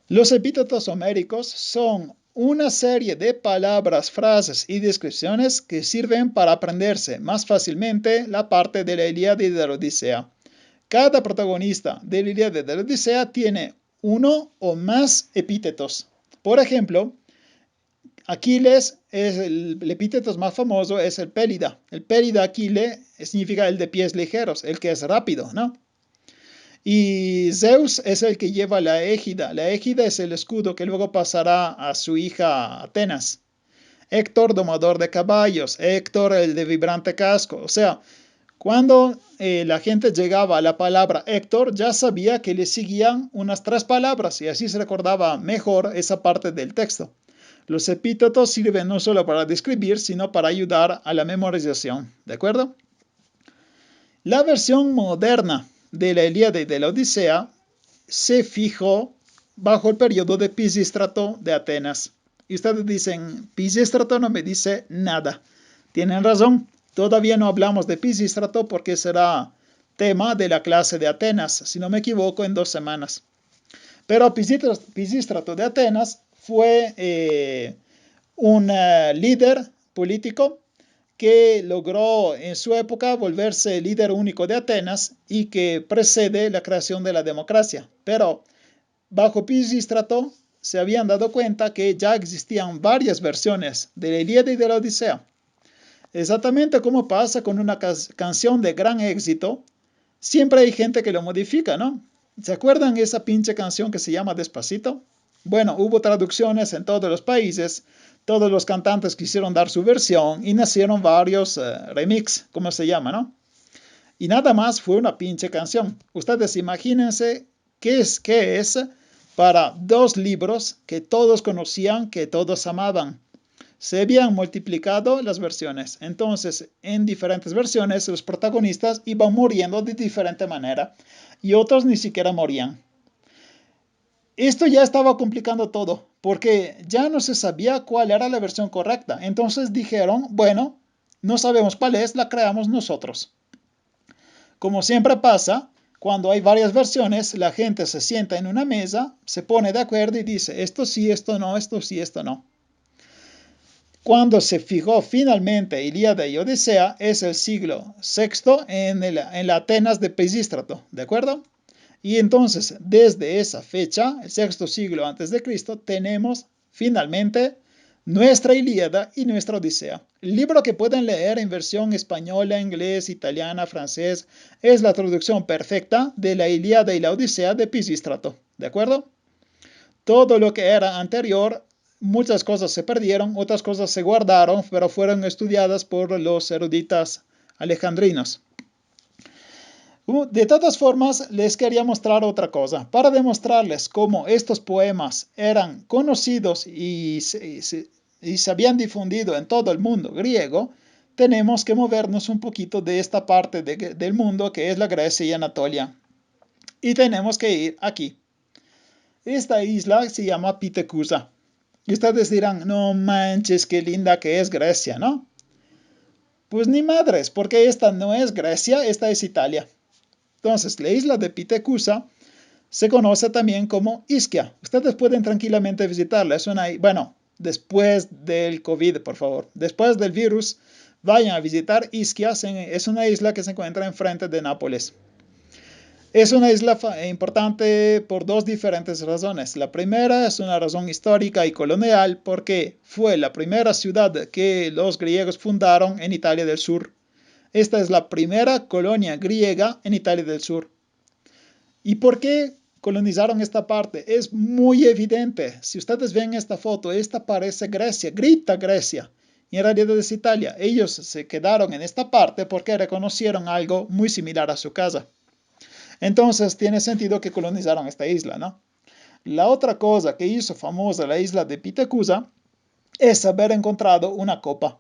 Los epítetos homéricos son una serie de palabras, frases y descripciones que sirven para aprenderse más fácilmente la parte de la Ilíada y de la Odisea. Cada protagonista de la Ilíada y de la Odisea tiene uno o más epítetos. Por ejemplo, Aquiles, el epíteto más famoso es el Pélida. El Pélida Aquiles significa el de pies ligeros, el que es rápido, ¿no? Y Zeus es el que lleva la égida. La égida es el escudo que luego pasará a su hija Atenas. Héctor, domador de caballos. Héctor, el de vibrante casco. O sea, cuando la gente llegaba a la palabra Héctor, ya sabía que le seguían unas 3 palabras y así se recordaba mejor esa parte del texto. Los epítetos sirven no solo para describir, sino para ayudar a la memorización, ¿de acuerdo? La versión moderna de la Ilíada y de la Odisea se fijó bajo el periodo de Pisístrato de Atenas. Y ustedes dicen, Pisístrato no me dice nada. Tienen razón, todavía no hablamos de Pisístrato porque será tema de la clase de Atenas, si no me equivoco, en 2 semanas. Pero Pisístrato de Atenas fue un líder político que logró en su época volverse el líder único de Atenas y que precede la creación de la democracia. Pero bajo Pisístrato se habían dado cuenta que ya existían varias versiones de la Ilíada y de la Odisea. Exactamente como pasa con una canción de gran éxito, siempre hay gente que lo modifica, ¿no? ¿Se acuerdan esa pinche canción que se llama Despacito? Bueno, hubo traducciones en todos los países, todos los cantantes quisieron dar su versión y nacieron varios remix, como se llama, ¿no? Y nada más fue una pinche canción. Ustedes imagínense qué es para 2 libros que todos conocían, que todos amaban. Se habían multiplicado las versiones. Entonces, en diferentes versiones, los protagonistas iban muriendo de diferente manera y otros ni siquiera morían. Esto ya estaba complicando todo, porque ya no se sabía cuál era la versión correcta. Entonces dijeron, bueno, no sabemos cuál es, la creamos nosotros. Como siempre pasa, cuando hay varias versiones, la gente se sienta en una mesa, se pone de acuerdo y dice, esto sí, esto no, esto sí, esto no. Cuando se fijó finalmente Ilíada y Odisea es el siglo VI en la Atenas de Pisístrato, ¿de acuerdo? Y entonces, desde esa fecha, el sexto siglo antes de Cristo, tenemos finalmente nuestra Ilíada y nuestra Odisea. El libro que pueden leer en versión española, inglés, italiana, francés, es la traducción perfecta de la Ilíada y la Odisea de Pisístrato, ¿de acuerdo? Todo lo que era anterior, muchas cosas se perdieron, otras cosas se guardaron, pero fueron estudiadas por los eruditas alejandrinos. De todas formas, les quería mostrar otra cosa, para demostrarles cómo estos poemas eran conocidos y se habían difundido en todo el mundo griego. Tenemos que movernos un poquito de esta parte del mundo que es la Grecia y Anatolia. Y tenemos que ir aquí. Esta isla se llama Pitecusa. Y ustedes dirán, no manches, qué linda que es Grecia, ¿no? Pues ni madres, porque esta no es Grecia, esta es Italia. Entonces, la isla de Pitecusa se conoce también como Ischia. Ustedes pueden tranquilamente visitarla. Bueno, después del COVID, por favor. Después del virus, vayan a visitar Ischia. Es una isla que se encuentra enfrente de Nápoles. Es una isla importante por dos diferentes razones. La primera es una razón histórica y colonial porque fue la primera ciudad que los griegos fundaron en Italia del Sur. Esta es la primera colonia griega en Italia del Sur. ¿Y por qué colonizaron esta parte? Es muy evidente. Si ustedes ven esta foto, esta parece Grecia, grita Grecia. Y en realidad es Italia. Ellos se quedaron en esta parte porque reconocieron algo muy similar a su casa. Entonces tiene sentido que colonizaron esta isla, ¿no? La otra cosa que hizo famosa la isla de Pitecusa es haber encontrado una copa.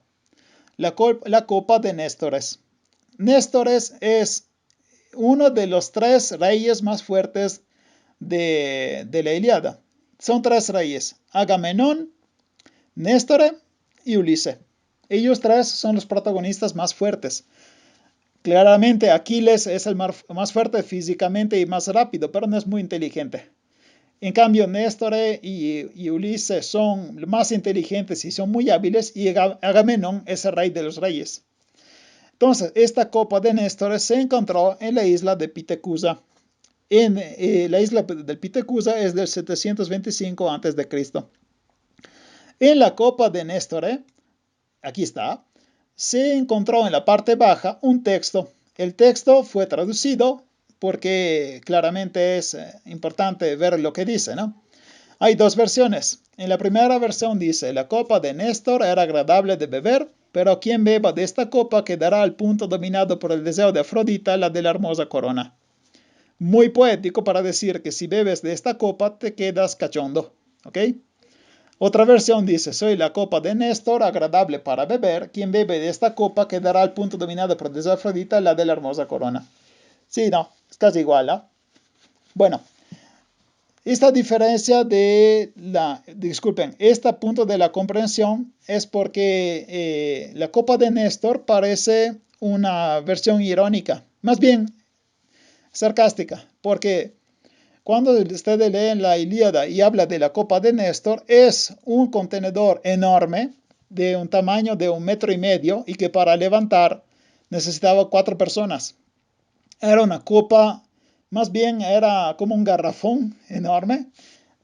La copa de Néstores. Néstores es uno de los tres reyes más fuertes de la Ilíada. Son tres reyes: Agamenón, Néstor y Ulises. Ellos tres son los protagonistas más fuertes. Claramente Aquiles es el más fuerte físicamente y más rápido, pero no es muy inteligente. En cambio, Néstor y Ulises son más inteligentes y son muy hábiles, y Agamenón es el rey de los reyes. Entonces, esta copa de Néstor se encontró en la isla de Pitecusa. La isla de Pitecusa es del 725 a.C. En la copa de Néstor, aquí está, se encontró en la parte baja un texto. El texto fue traducido porque claramente es importante ver lo que dice, ¿no? Hay dos versiones. En la primera versión dice: la copa de Néstor era agradable de beber, pero quien beba de esta copa quedará al punto dominado por el deseo de Afrodita, la de la hermosa corona. Muy poético para decir que si bebes de esta copa te quedas cachondo, ¿ok? Otra versión dice: soy la copa de Néstor, agradable para beber, quien bebe de esta copa quedará al punto dominado por el deseo de Afrodita, la de la hermosa corona. Sí, no, es casi igual, ¿eh? Bueno. Esta diferencia este punto de la comprensión es porque la copa de Néstor parece una versión irónica, más bien sarcástica, porque cuando ustedes leen la Ilíada y habla de la copa de Néstor, es un contenedor enorme de un tamaño de 1,5 metros y que para levantar necesitaba 4 personas. Era una copa. Más bien era como un garrafón enorme,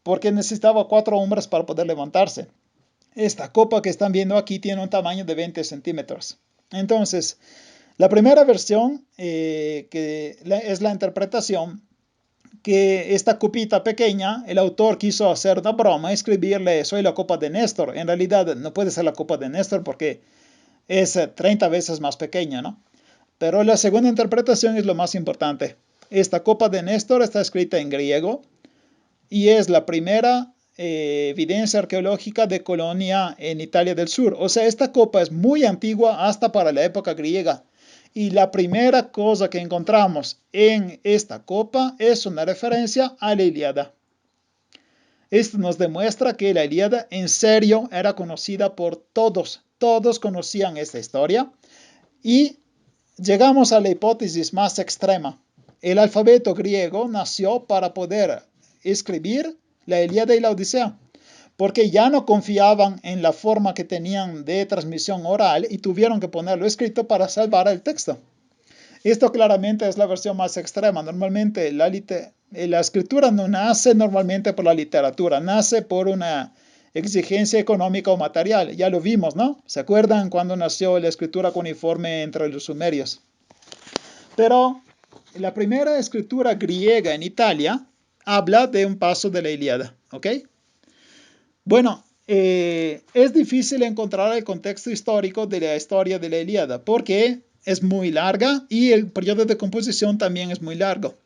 porque necesitaba 4 hombres para poder levantarse. Esta copa que están viendo aquí tiene un tamaño de 20 centímetros. Entonces, la primera versión, es la interpretación, que esta copita pequeña, el autor quiso hacer una broma, escribirle: soy la copa de Néstor. En realidad no puede ser la copa de Néstor porque es 30 veces más pequeña, ¿no? Pero la segunda interpretación es lo más importante. Esta copa de Néstor está escrita en griego y es la primera evidencia arqueológica de colonia en Italia del Sur. O sea, esta copa es muy antigua hasta para la época griega. Y la primera cosa que encontramos en esta copa es una referencia a la Ilíada. Esto nos demuestra que la Ilíada en serio era conocida por todos. Todos conocían esta historia. Y llegamos a la hipótesis más extrema. El alfabeto griego nació para poder escribir la Ilíada y la Odisea, porque ya no confiaban en la forma que tenían de transmisión oral y tuvieron que ponerlo escrito para salvar el texto. Esto claramente es la versión más extrema. Normalmente la escritura no nace normalmente por la literatura, nace por una exigencia económica o material. Ya lo vimos, ¿no? ¿Se acuerdan cuando nació la escritura cuneiforme entre los sumerios? Pero la primera escritura griega en Italia habla de un paso de la Ilíada, ¿ok? Bueno, es difícil encontrar el contexto histórico de la historia de la Ilíada porque es muy larga y el periodo de composición también es muy largo.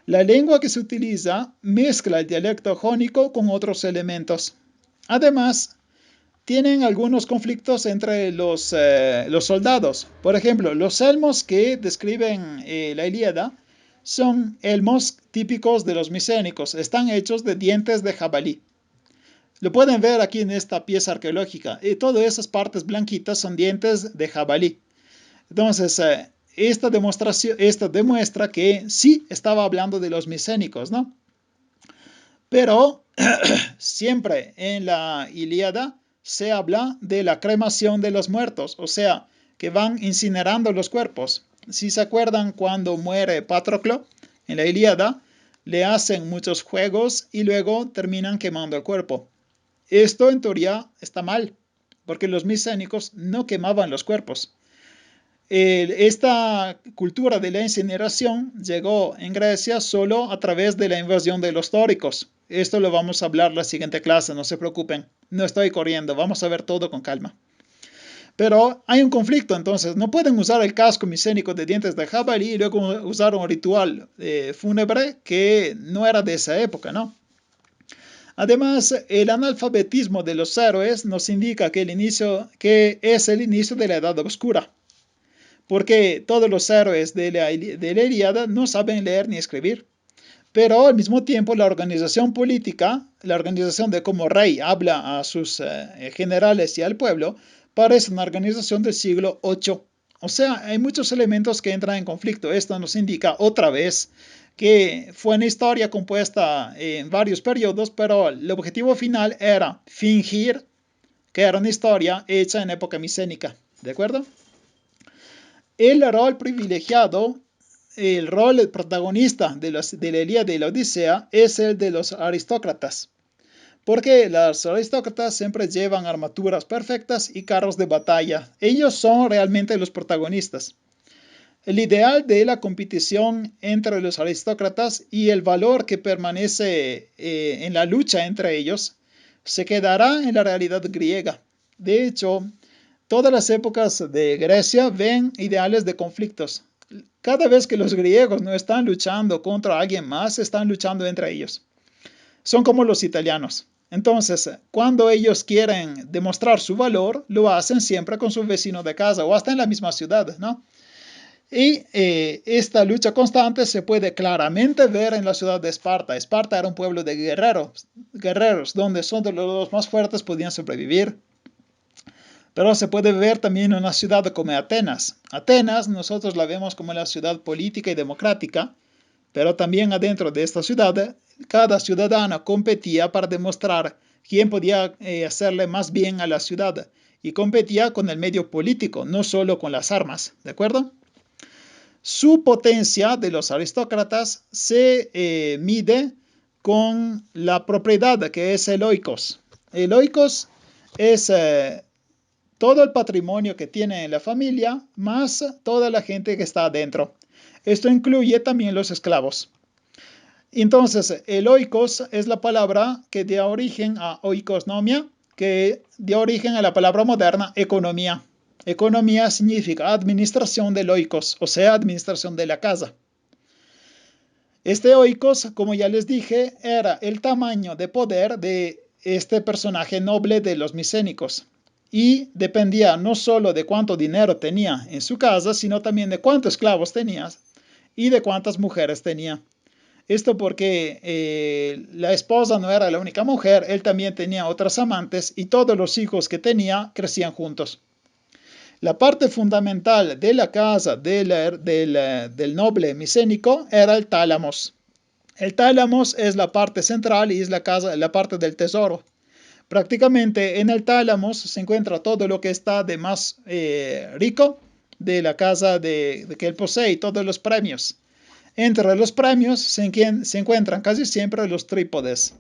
La lengua que se utiliza mezcla el dialecto jónico con otros elementos. Además, tienen algunos conflictos entre los soldados. Por ejemplo, los elmos que describen la Ilíada son elmos típicos de los micénicos. Están hechos de dientes de jabalí. Lo pueden ver aquí en esta pieza arqueológica. Y todas esas partes blanquitas son dientes de jabalí. Entonces, esta demuestra que sí estaba hablando de los micénicos, ¿no? Pero siempre en la Ilíada se habla de la cremación de los muertos, o sea, que van incinerando los cuerpos. Si se acuerdan cuando muere Patroclo en la Ilíada, le hacen muchos juegos y luego terminan quemando el cuerpo. Esto en teoría está mal, porque los micénicos no quemaban los cuerpos. Esta cultura de la incineración llegó en Grecia solo a través de la invasión de los dóricos. Esto lo vamos a hablar la siguiente clase, no se preocupen. No estoy corriendo, vamos a ver todo con calma. Pero hay un conflicto, entonces no pueden usar el casco micénico de dientes de jabalí y luego usar un ritual fúnebre que no era de esa época, ¿no? Además, el analfabetismo de los héroes nos indica que es el inicio de la Edad Oscura, porque todos los héroes de la Ilíada no saben leer ni escribir. Pero al mismo tiempo la organización política, la organización de cómo rey habla a sus generales y al pueblo, parece una organización del siglo VIII. O sea, hay muchos elementos que entran en conflicto. Esto nos indica otra vez que fue una historia compuesta en varios periodos, pero el objetivo final era fingir que era una historia hecha en época micénica. ¿De acuerdo? El rol privilegiado, el rol protagonista de la Ilíada y la Odisea es el de los aristócratas, porque los aristócratas siempre llevan armaduras perfectas y carros de batalla. Ellos son realmente los protagonistas. El ideal de la competición entre los aristócratas y el valor que permanece en la lucha entre ellos se quedará en la realidad griega. De hecho, todas las épocas de Grecia ven ideales de conflictos. Cada vez que los griegos no están luchando contra alguien más, están luchando entre ellos. Son como los italianos. Entonces, cuando ellos quieren demostrar su valor, lo hacen siempre con su vecino de casa o hasta en la misma ciudad, ¿no? Y esta lucha constante se puede claramente ver en la ciudad de Esparta. Esparta era un pueblo de guerreros donde solo los más fuertes podían sobrevivir. Pero se puede ver también en una ciudad como Atenas. Atenas nosotros la vemos como la ciudad política y democrática, pero también adentro de esta ciudad, cada ciudadano competía para demostrar quién podía hacerle más bien a la ciudad. Y competía con el medio político, no solo con las armas, ¿de acuerdo? Su potencia de los aristócratas se mide con la propiedad que es el oikos. El oikos es todo el patrimonio que tiene la familia más toda la gente que está adentro. Esto incluye también los esclavos. Entonces, el oikos es la palabra que da origen a oikosnomia, que dio origen a la palabra moderna economía. Economía significa administración del oikos, o sea, administración de la casa. Este oikos, como ya les dije, era el tamaño de poder de este personaje noble de los micénicos. Y dependía no solo de cuánto dinero tenía en su casa, sino también de cuántos esclavos tenía y de cuántas mujeres tenía. Esto porque la esposa no era la única mujer, él también tenía otras amantes y todos los hijos que tenía crecían juntos. La parte fundamental de la casa del noble micénico era el tálamos. El tálamos es la parte central y es la parte del tesoro. Prácticamente en el tálamos se encuentra todo lo que está de más rico de la casa que él posee y todos los premios. Entre los premios se encuentran casi siempre los trípodes.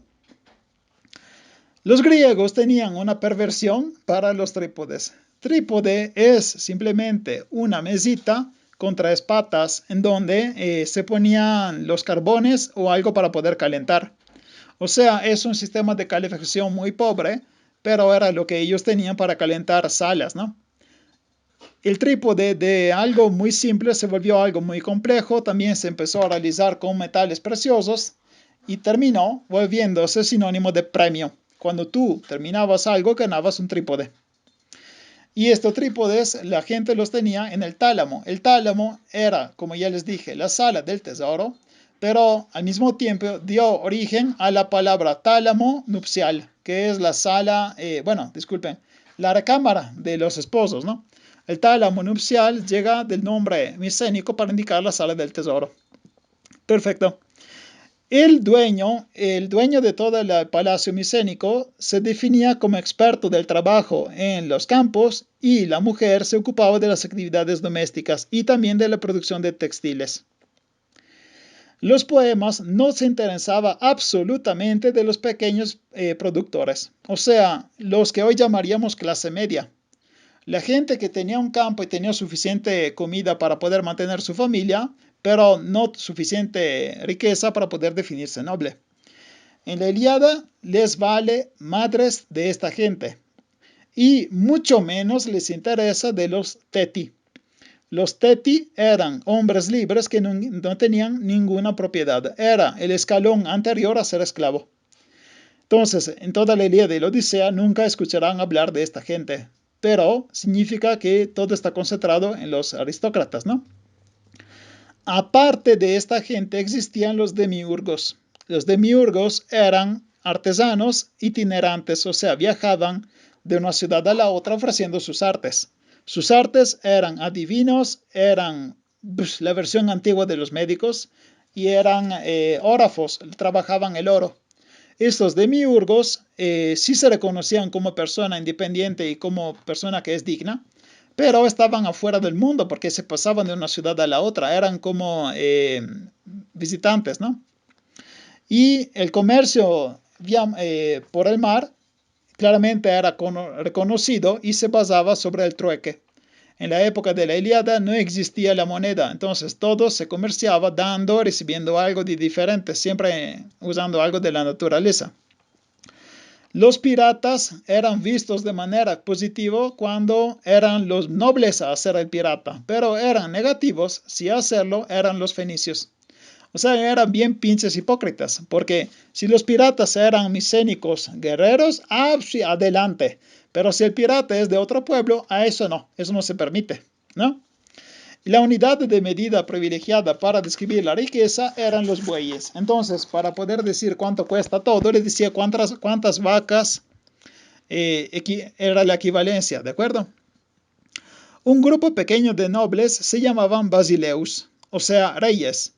Los griegos tenían una perversión para los trípodes. Trípode es simplemente una mesita con 3 patas en donde se ponían los carbones o algo para poder calentar. O sea, es un sistema de calefacción muy pobre, pero era lo que ellos tenían para calentar salas, ¿no? El trípode de algo muy simple se volvió algo muy complejo, también se empezó a realizar con metales preciosos y terminó volviéndose sinónimo de premio. Cuando tú terminabas algo, ganabas un trípode. Y estos trípodes la gente los tenía en el tálamo. El tálamo era, como ya les dije, la sala del tesoro, pero al mismo tiempo dio origen a la palabra tálamo nupcial, que es la sala, la recámara de los esposos, ¿no? El tálamo nupcial llega del nombre micénico para indicar la sala del tesoro. Perfecto. El dueño de todo el palacio micénico se definía como experto del trabajo en los campos y la mujer se ocupaba de las actividades domésticas y también de la producción de textiles. Los poemas no se interesaban absolutamente de los pequeños productores, o sea, los que hoy llamaríamos clase media. La gente que tenía un campo y tenía suficiente comida para poder mantener su familia, pero no suficiente riqueza para poder definirse noble. En la Ilíada les vale madres de esta gente y mucho menos les interesa de los teti. Los teti eran hombres libres que no tenían ninguna propiedad. Era el escalón anterior a ser esclavo. Entonces, en toda la Ilíada y la Odisea nunca escucharán hablar de esta gente, pero significa que todo está concentrado en los aristócratas, ¿no? Aparte de esta gente existían los demiurgos. Los demiurgos eran artesanos itinerantes, o sea, viajaban de una ciudad a la otra ofreciendo sus artes. Sus artes eran adivinos, eran la versión antigua de los médicos y eran órafos, trabajaban el oro. Estos demiurgos sí se reconocían como persona independiente y como persona que es digna, pero estaban afuera del mundo porque se pasaban de una ciudad a la otra, eran como visitantes, ¿no? Y el comercio por el mar claramente era reconocido y se basaba sobre el trueque. En la época de la Ilíada no existía la moneda, entonces todo se comerciaba dando, recibiendo algo de diferente, siempre usando algo de la naturaleza. Los piratas eran vistos de manera positiva cuando eran los nobles a hacer el pirata, pero eran negativos si a hacerlo eran los fenicios. O sea, eran bien pinches hipócritas, porque si los piratas eran micénicos guerreros, sí, adelante. Pero si el pirata es de otro pueblo, a eso no se permite, ¿no? La unidad de medida privilegiada para describir la riqueza eran los bueyes. Entonces, para poder decir cuánto cuesta todo, le decía cuántas vacas era la equivalencia, ¿de acuerdo? Un grupo pequeño de nobles se llamaban basileus, o sea, reyes.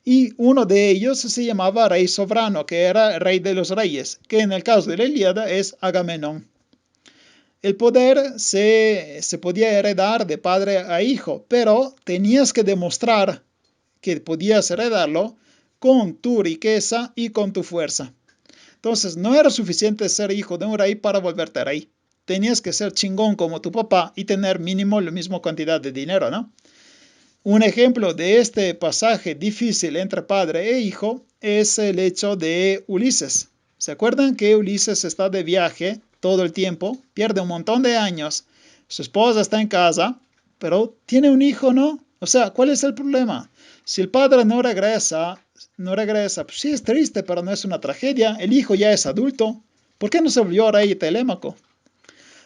Y uno de ellos se llamaba rey soberano, que era rey de los reyes, que en el caso de la Ilíada es Agamenón. El poder se podía heredar de padre a hijo, pero tenías que demostrar que podías heredarlo con tu riqueza y con tu fuerza. Entonces, no era suficiente ser hijo de un rey para volverte rey. Tenías que ser chingón como tu papá y tener mínimo la misma cantidad de dinero, ¿no? Un ejemplo de este pasaje difícil entre padre e hijo es el hecho de Ulises. ¿Se acuerdan que Ulises está de viaje todo el tiempo? Pierde un montón de años. Su esposa está en casa, pero tiene un hijo, ¿no? O sea, ¿cuál es el problema? Si el padre no regresa, pues sí es triste, pero no es una tragedia. El hijo ya es adulto. ¿Por qué no se volvió rey Telémaco?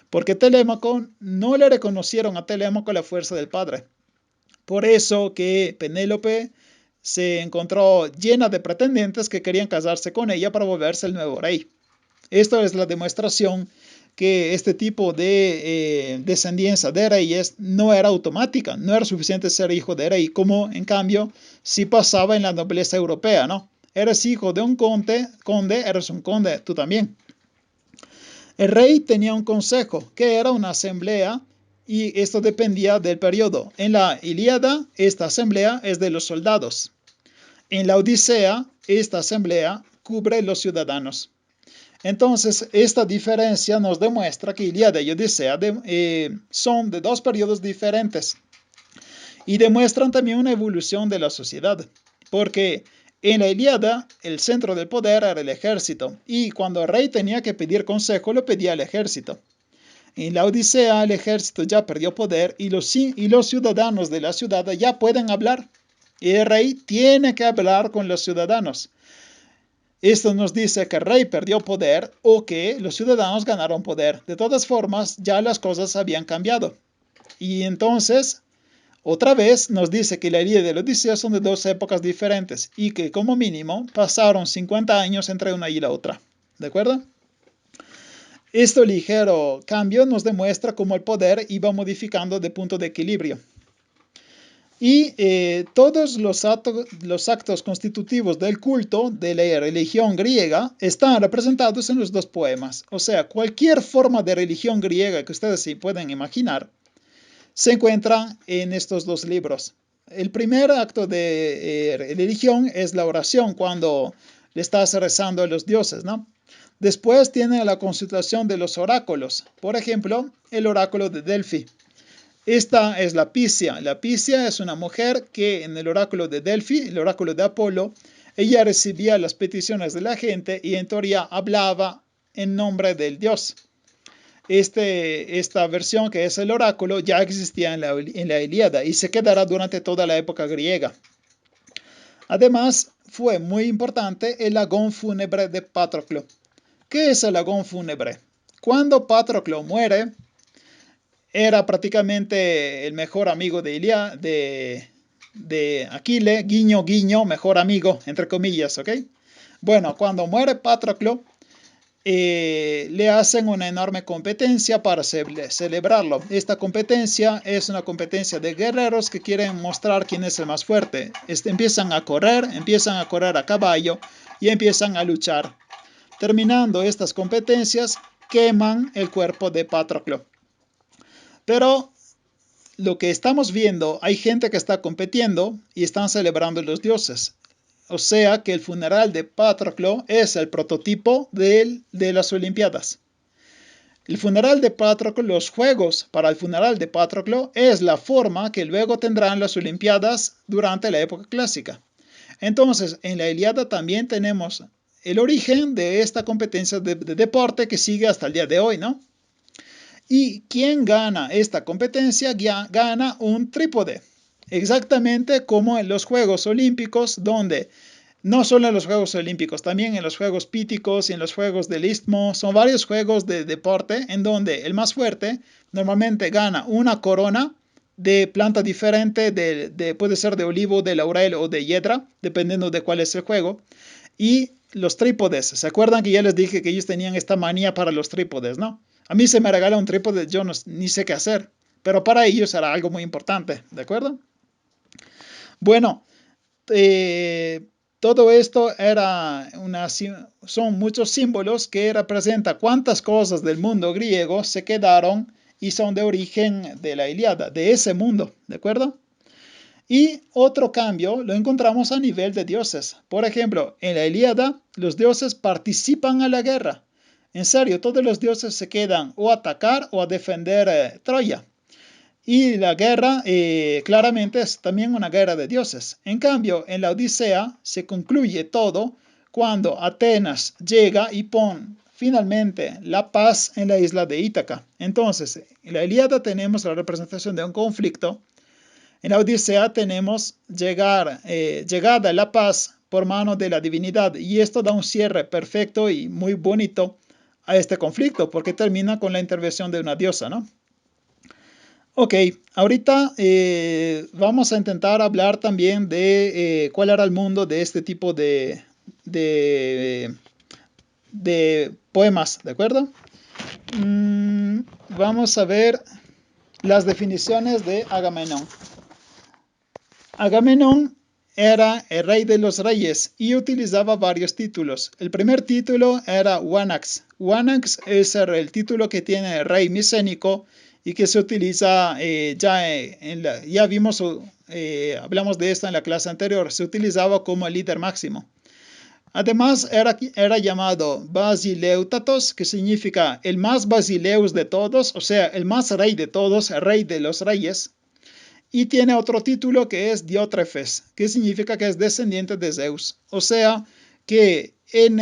Porque Telémaco no le reconocieron a Telémaco la fuerza del padre. Por eso que Penélope se encontró llena de pretendientes que querían casarse con ella para volverse el nuevo rey. Esto es la demostración que este tipo de descendencia de reyes no era automática, no era suficiente ser hijo de rey, como en cambio sí pasaba en la nobleza europea, ¿no? Eres hijo de un conde, eres un conde, tú también. El rey tenía un consejo, que era una asamblea, y esto dependía del periodo. En la Ilíada, esta asamblea es de los soldados. En la Odisea, esta asamblea cubre los ciudadanos. Entonces, esta diferencia nos demuestra que Ilíada y Odisea son de dos periodos diferentes y demuestran también una evolución de la sociedad, porque en la Ilíada el centro del poder era el ejército y cuando el rey tenía que pedir consejo lo pedía al ejército. En la Odisea el ejército ya perdió poder y los ciudadanos de la ciudad ya pueden hablar. Y el rey tiene que hablar con los ciudadanos. Esto nos dice que el rey perdió poder o que los ciudadanos ganaron poder. De todas formas, ya las cosas habían cambiado. Y entonces, otra vez nos dice que la Ilíada y la Odisea son de dos épocas diferentes y que como mínimo pasaron 50 años entre una y la otra. ¿De acuerdo? Este ligero cambio nos demuestra cómo el poder iba modificando de punto de equilibrio. Y todos los actos constitutivos del culto de la religión griega están representados en los dos poemas. O sea, cualquier forma de religión griega que ustedes se puedan imaginar se encuentra en estos dos libros. El primer acto de religión es la oración, cuando le estás rezando a los dioses, ¿no? Después tiene la consultación de los oráculos. Por ejemplo, el oráculo de Delfi. Esta es la Picia. La Picia es una mujer que en el oráculo de Delfi, el oráculo de Apolo, ella recibía las peticiones de la gente y en teoría hablaba en nombre del dios. Esta versión, que es el oráculo, ya existía en la Ilíada y se quedará durante toda la época griega. Además, fue muy importante el agón fúnebre de Patroclo. ¿Qué es el agón fúnebre? Cuando Patroclo muere, era prácticamente el mejor amigo de Aquiles, guiño, guiño, mejor amigo, entre comillas, ¿ok? Bueno, cuando muere Patroclo, le hacen una enorme competencia para celebrarlo. Esta competencia es una competencia de guerreros que quieren mostrar quién es el más fuerte. Empiezan a correr a caballo y empiezan a luchar. Terminando estas competencias, queman el cuerpo de Patroclo. Pero lo que estamos viendo, hay gente que está compitiendo y están celebrando los dioses. O sea que el funeral de Patroclo es el prototipo de las Olimpiadas. El funeral de Patroclo, los juegos para el funeral de Patroclo es la forma que luego tendrán las Olimpiadas durante la época clásica. Entonces, en la Ilíada también tenemos el origen de esta competencia de deporte que sigue hasta el día de hoy, ¿no? Y quien gana esta competencia gana un trípode. Exactamente como en los Juegos Olímpicos, donde no solo en los Juegos Olímpicos, también en los Juegos Píticos y en los Juegos del Istmo, son varios juegos de deporte en donde el más fuerte normalmente gana una corona de planta diferente, puede ser de olivo, de laurel o de hiedra, dependiendo de cuál es el juego. Y los trípodes, ¿se acuerdan que ya les dije que ellos tenían esta manía para los trípodes, no? A mí se me regala un trípode, yo ni sé qué hacer, pero para ellos era algo muy importante, ¿de acuerdo? Bueno, todo esto son muchos símbolos que representan cuántas cosas del mundo griego se quedaron y son de origen de la Ilíada, de ese mundo, ¿de acuerdo? Y otro cambio lo encontramos a nivel de dioses. Por ejemplo, en la Ilíada, los dioses participan a la guerra. En serio, todos los dioses se quedan o a atacar o a defender Troya. Y la guerra claramente es también una guerra de dioses. En cambio, en la Odisea se concluye todo cuando Atenas llega y pone finalmente la paz en la isla de Ítaca. Entonces, en la Ilíada tenemos la representación de un conflicto. En la Odisea tenemos llegada a la paz por mano de la divinidad. Y esto da un cierre perfecto y muy bonito a este conflicto, porque termina con la intervención de una diosa, ¿no? Ok, ahorita vamos a intentar hablar también de cuál era el mundo de este tipo de poemas, ¿de acuerdo? Vamos a ver las definiciones de Agamenón. Agamenón era el rey de los reyes y utilizaba varios títulos. El primer título era Wanax. Wanax es el título que tiene el rey micénico y que se utiliza ya vimos hablamos de esto en la clase anterior, se utilizaba como el líder máximo. Además, era llamado Basileutatos, que significa el más basileus de todos, o sea, el más rey de todos, el rey de los reyes. Y tiene otro título que es Diótrefes, que significa que es descendiente de Zeus. O sea, que en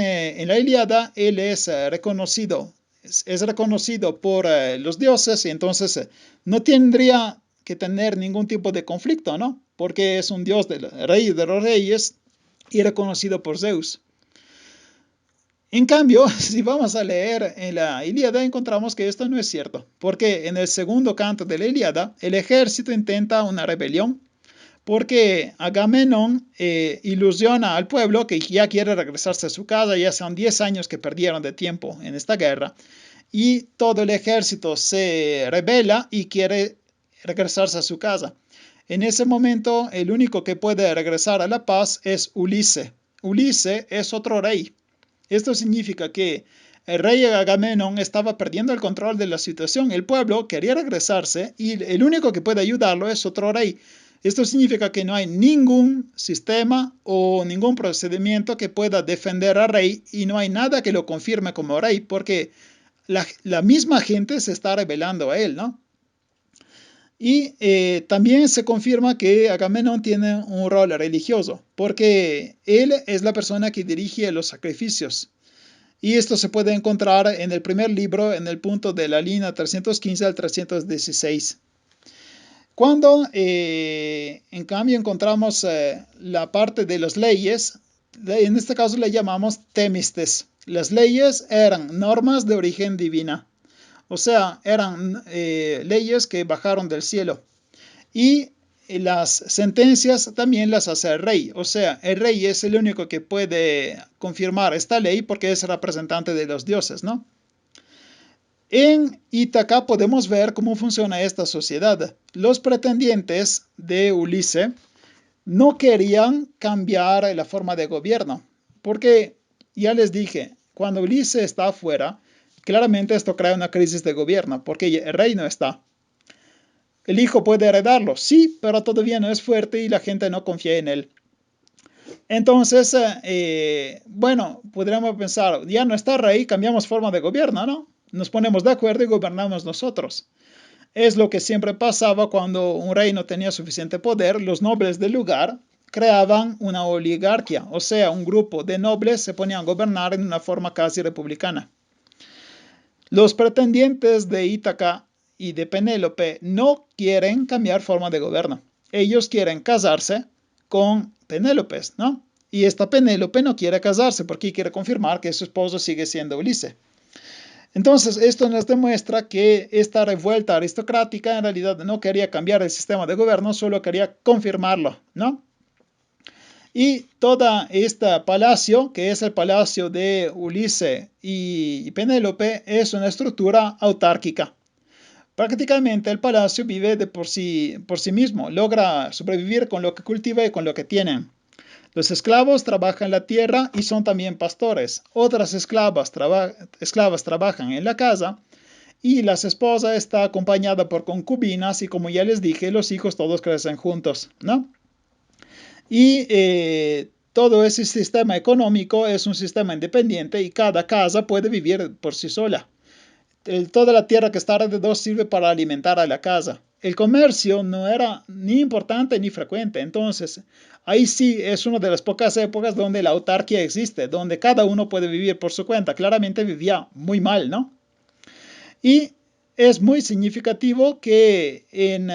la Ilíada él es reconocido por los dioses y entonces no tendría que tener ningún tipo de conflicto, ¿no? Porque es un dios del rey de los reyes y reconocido por Zeus. En cambio, si vamos a leer en la Ilíada, encontramos que esto no es cierto, porque en el segundo canto de la Ilíada, el ejército intenta una rebelión, porque Agamenón ilusiona al pueblo que ya quiere regresarse a su casa, ya son 10 años que perdieron de tiempo en esta guerra, y todo el ejército se rebela y quiere regresarse a su casa. En ese momento, el único que puede regresar a la paz es Ulises. Ulises es otro rey. Esto significa que el rey Agamenón estaba perdiendo el control de la situación. El pueblo quería regresarse y el único que puede ayudarlo es otro rey. Esto significa que no hay ningún sistema o ningún procedimiento que pueda defender al rey y no hay nada que lo confirme como rey porque la misma gente se está rebelando a él, ¿no? Y también se confirma que Agamenón tiene un rol religioso, porque él es la persona que dirige los sacrificios. Y esto se puede encontrar en el primer libro, en el punto de la línea 315 al 316. Cuando, en cambio, encontramos la parte de las leyes, en este caso le llamamos temistes. Las leyes eran normas de origen divina. O sea, eran leyes que bajaron del cielo. Y las sentencias también las hace el rey. O sea, el rey es el único que puede confirmar esta ley porque es representante de los dioses, ¿no? En Ítaca podemos ver cómo funciona esta sociedad. Los pretendientes de Ulises no querían cambiar la forma de gobierno. Porque, ya les dije, cuando Ulises está afuera, claramente esto crea una crisis de gobierno, porque el rey no está. El hijo puede heredarlo, sí, pero todavía no es fuerte y la gente no confía en él. Entonces, bueno, podríamos pensar, ya no está rey, cambiamos forma de gobierno, ¿no? Nos ponemos de acuerdo y gobernamos nosotros. Es lo que siempre pasaba cuando un rey no tenía suficiente poder, los nobles del lugar creaban una oligarquía, o sea, un grupo de nobles se ponían a gobernar en una forma casi republicana. Los pretendientes de Ítaca y de Penélope no quieren cambiar forma de gobierno. Ellos quieren casarse con Penélope, ¿no? Y esta Penélope no quiere casarse porque quiere confirmar que su esposo sigue siendo Ulises. Entonces, esto nos demuestra que esta revuelta aristocrática en realidad no quería cambiar el sistema de gobierno, solo quería confirmarlo, ¿no? Y todo este palacio, que es el palacio de Ulises y Penélope, es una estructura autárquica. Prácticamente el palacio vive por sí mismo, logra sobrevivir con lo que cultiva y con lo que tienen. Los esclavos trabajan la tierra y son también pastores. Otras esclavas trabajan en la casa y las esposas están acompañadas por concubinas y como ya les dije, los hijos todos crecen juntos, ¿no? Y todo ese sistema económico es un sistema independiente y cada casa puede vivir por sí sola. Toda la tierra que está alrededor sirve para alimentar a la casa. El comercio no era ni importante ni frecuente, entonces ahí sí es una de las pocas épocas donde la autarquía existe, donde cada uno puede vivir por su cuenta. Claramente vivía muy mal, ¿no? Y es muy significativo que en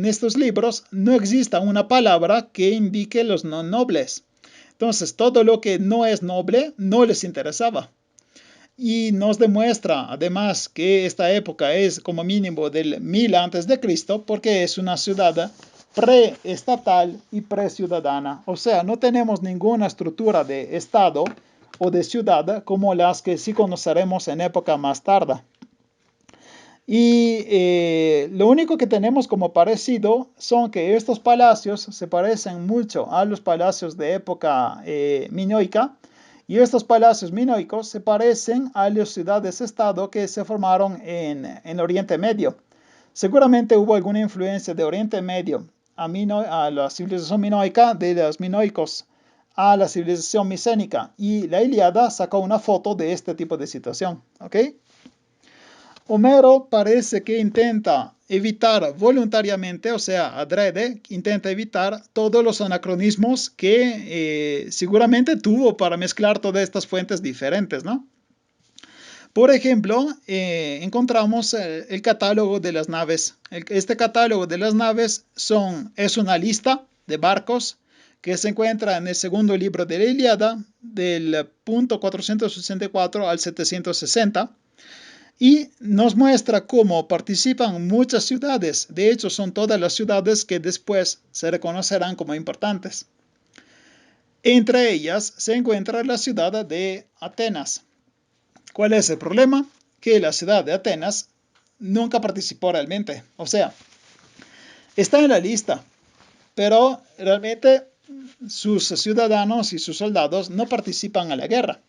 estos libros no exista una palabra que indique los no nobles. Entonces todo lo que no es noble no les interesaba. Y nos demuestra además que esta época es como mínimo del 1000 a.C. porque es una ciudad preestatal y preciudadana. O sea, no tenemos ninguna estructura de estado o de ciudad como las que sí conoceremos en época más tarde. Y lo único que tenemos como parecido son que estos palacios se parecen mucho a los palacios de época minoica. Y estos palacios minoicos se parecen a las ciudades-estado que se formaron en Oriente Medio. Seguramente hubo alguna influencia de Oriente Medio a la civilización minoica de los minoicos a la civilización micénica. Y la Ilíada sacó una foto de este tipo de situación. ¿Ok? Homero parece que intenta evitar voluntariamente, o sea, adrede, intenta evitar todos los anacronismos que seguramente tuvo para mezclar todas estas fuentes diferentes, ¿no? Por ejemplo, encontramos el catálogo de las naves. Este catálogo de las naves es una lista de barcos que se encuentra en el segundo libro de la Ilíada, del punto 464 al 760. Y nos muestra cómo participan muchas ciudades. De hecho, son todas las ciudades que después se reconocerán como importantes. Entre ellas se encuentra la ciudad de Atenas. ¿Cuál es el problema? Que la ciudad de Atenas nunca participó realmente. O sea, está en la lista, pero realmente sus ciudadanos y sus soldados no participan en la guerra.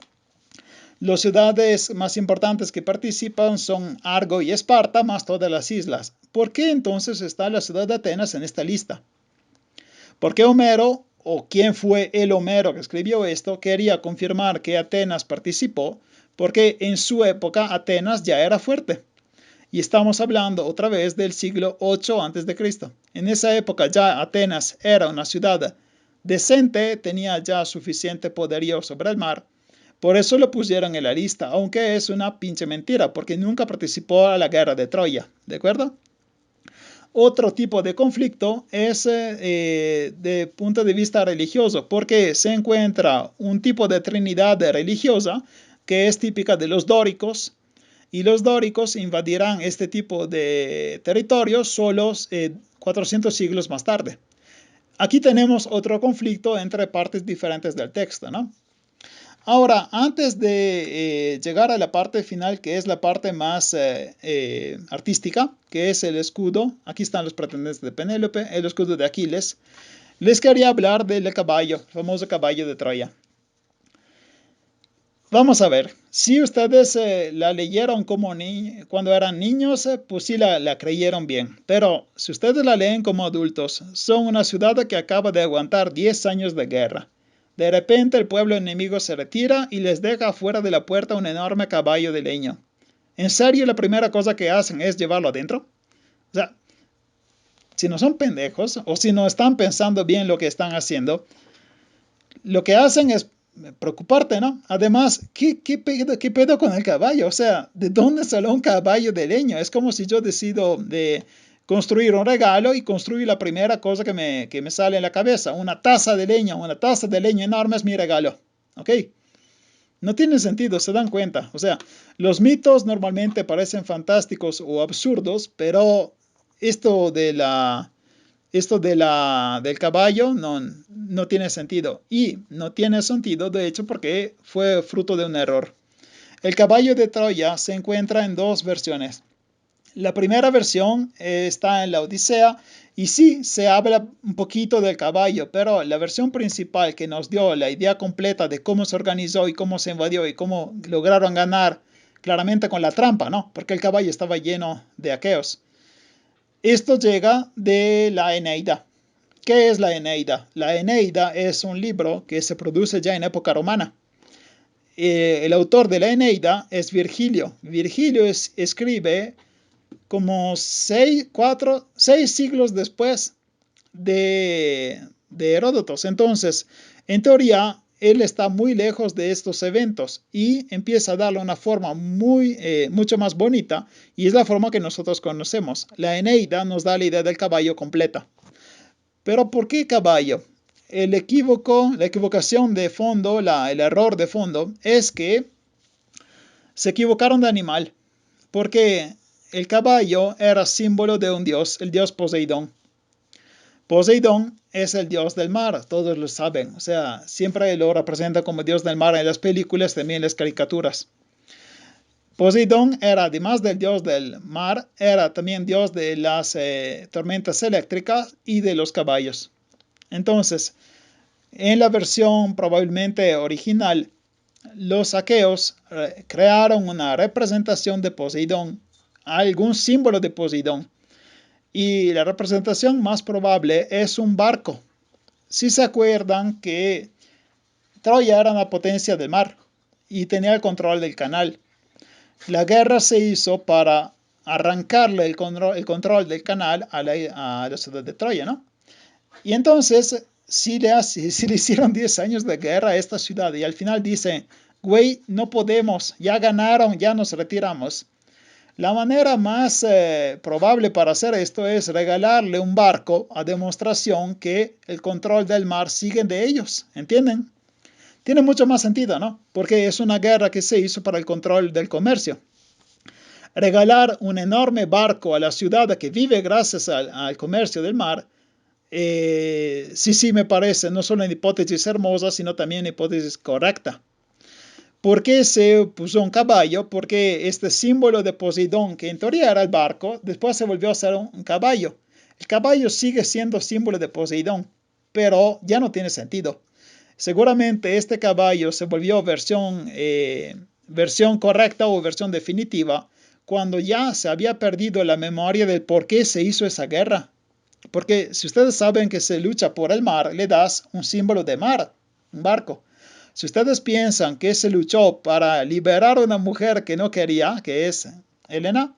Las ciudades más importantes que participan son Argo y Esparta, más todas las islas. ¿Por qué entonces está la ciudad de Atenas en esta lista? Porque Homero, o quién fue el Homero que escribió esto, quería confirmar que Atenas participó, porque en su época Atenas ya era fuerte. Y estamos hablando otra vez del siglo 8 a.C. En esa época ya Atenas era una ciudad decente, tenía ya suficiente poderío sobre el mar. Por eso lo pusieron en la lista, aunque es una pinche mentira, porque nunca participó a la guerra de Troya, ¿de acuerdo? Otro tipo de conflicto es de punto de vista religioso, porque se encuentra un tipo de trinidad religiosa que es típica de los dóricos, y los dóricos invadirán este tipo de territorios solo 400 siglos más tarde. Aquí tenemos otro conflicto entre partes diferentes del texto, ¿no? Ahora, antes de llegar a la parte final, que es la parte más artística, que es el escudo, aquí están los pretendientes de Penélope, el escudo de Aquiles, les quería hablar del caballo, el famoso caballo de Troya. Vamos a ver, si ustedes la leyeron como cuando eran niños, pues sí la creyeron bien. Pero si ustedes la leen como adultos, son una ciudad que acaba de aguantar 10 años de guerra. De repente el pueblo enemigo se retira y les deja afuera de la puerta un enorme caballo de leño. ¿En serio la primera cosa que hacen es llevarlo adentro? O sea, si no son pendejos o si no están pensando bien lo que están haciendo, lo que hacen es preocuparte, ¿no? Además, ¿qué pedo con el caballo? O sea, ¿de dónde salió un caballo de leño? Es como si yo decido de construir un regalo y construir la primera cosa que me sale en la cabeza. Una taza de leña enorme es mi regalo. ¿Ok? No tiene sentido, se dan cuenta. O sea, los mitos normalmente parecen fantásticos o absurdos, pero esto del caballo no tiene sentido. Y no tiene sentido, de hecho, porque fue fruto de un error. El caballo de Troya se encuentra en dos versiones. La primera versión está en la Odisea y sí se habla un poquito del caballo, pero la versión principal que nos dio la idea completa de cómo se organizó y cómo se invadió y cómo lograron ganar, claramente con la trampa, ¿no? Porque el caballo estaba lleno de aqueos. Esto llega de la Eneida. ¿Qué es la Eneida? La Eneida es un libro que se produce ya en época romana. El autor de la Eneida es Virgilio. Virgilio escribe como 6 siglos después de Heródotos. Entonces, en teoría, él está muy lejos de estos eventos y empieza a darle una forma mucho más bonita, y es la forma que nosotros conocemos. La Eneida nos da la idea del caballo completa. Pero ¿por qué caballo? La equivocación de fondo, el error de fondo, es que se equivocaron de animal, porque el caballo era símbolo de un dios, el dios Poseidón. Poseidón es el dios del mar, todos lo saben, o sea, siempre lo representa como dios del mar en las películas, también en las caricaturas. Poseidón era, además del dios del mar, era también dios de las tormentas eléctricas y de los caballos. Entonces, en la versión probablemente original, los aqueos crearon una representación de Poseidón, algún símbolo de Poseidón. Y la representación más probable es un barco. Si se acuerdan que Troya era una potencia del mar y tenía el control del canal. La guerra se hizo para arrancarle el control del canal a la ciudad de Troya, ¿no? Y entonces, si le hicieron 10 años de guerra a esta ciudad y al final dicen, güey, no podemos, ya ganaron, ya nos retiramos. La manera más probable para hacer esto es regalarle un barco a demostración que el control del mar sigue de ellos, ¿entienden? Tiene mucho más sentido, ¿no? Porque es una guerra que se hizo para el control del comercio. Regalar un enorme barco a la ciudad que vive gracias al comercio del mar, sí me parece no solo una hipótesis hermosa, sino también una hipótesis correcta. ¿Por qué se puso un caballo? Porque este símbolo de Poseidón, que en teoría era el barco, después se volvió a ser un caballo. El caballo sigue siendo símbolo de Poseidón, pero ya no tiene sentido. Seguramente este caballo se volvió versión correcta o versión definitiva cuando ya se había perdido la memoria del por qué se hizo esa guerra. Porque si ustedes saben que se lucha por el mar, le das un símbolo de mar, un barco. Si ustedes piensan que se luchó para liberar a una mujer que no quería, que es Helena,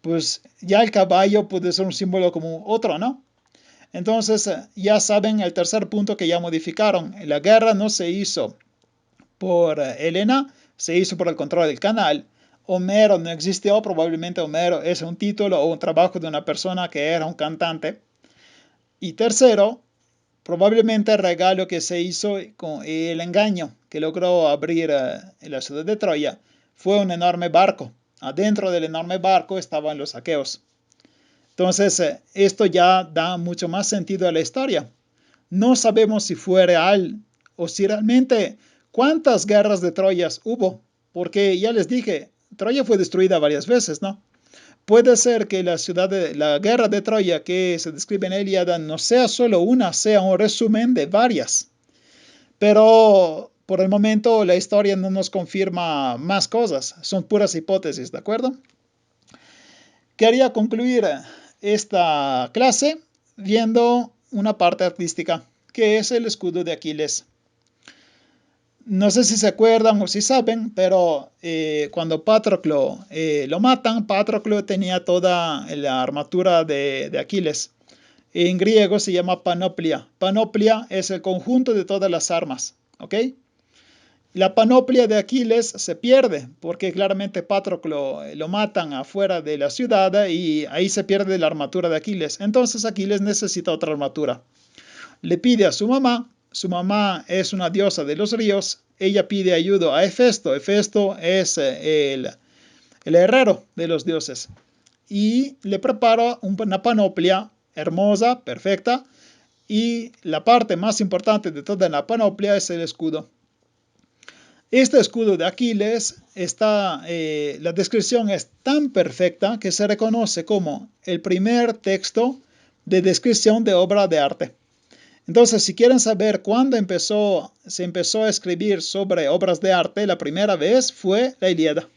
pues ya el caballo puede ser un símbolo como otro, ¿no? Entonces ya saben el tercer punto que ya modificaron. La guerra no se hizo por Helena, se hizo por el control del canal. Homero no existió, probablemente Homero es un título o un trabajo de una persona que era un cantante. Y tercero, probablemente el regalo que se hizo con el engaño que logró abrir la ciudad de Troya fue un enorme barco. Adentro del enorme barco estaban los aqueos. Entonces, esto ya da mucho más sentido a la historia. No sabemos si fue real o si realmente cuántas guerras de Troyas hubo, porque ya les dije, Troya fue destruida varias veces, ¿no? Puede ser que la guerra de Troya que se describe en Ilíada no sea solo una, sea un resumen de varias. Pero por el momento la historia no nos confirma más cosas, son puras hipótesis, ¿de acuerdo? Quería concluir esta clase viendo una parte artística, que es el escudo de Aquiles. No sé si se acuerdan o si saben, pero cuando Patroclo lo matan, Patroclo tenía toda la armatura de Aquiles. En griego se llama panoplia. Panoplia es el conjunto de todas las armas, ¿ok? La panoplia de Aquiles se pierde porque claramente Patroclo lo matan afuera de la ciudad y ahí se pierde la armadura de Aquiles. Entonces Aquiles necesita otra armadura. Le pide a su mamá es una diosa de los ríos, ella pide ayuda a Hefesto. Hefesto es el herrero de los dioses y le prepara una panoplia hermosa, perfecta, y la parte más importante de toda la panoplia es el escudo. Este escudo de Aquiles la descripción es tan perfecta que se reconoce como el primer texto de descripción de obra de arte. Entonces, si quieren saber cuándo se empezó a escribir sobre obras de arte, la primera vez fue la Ilíada.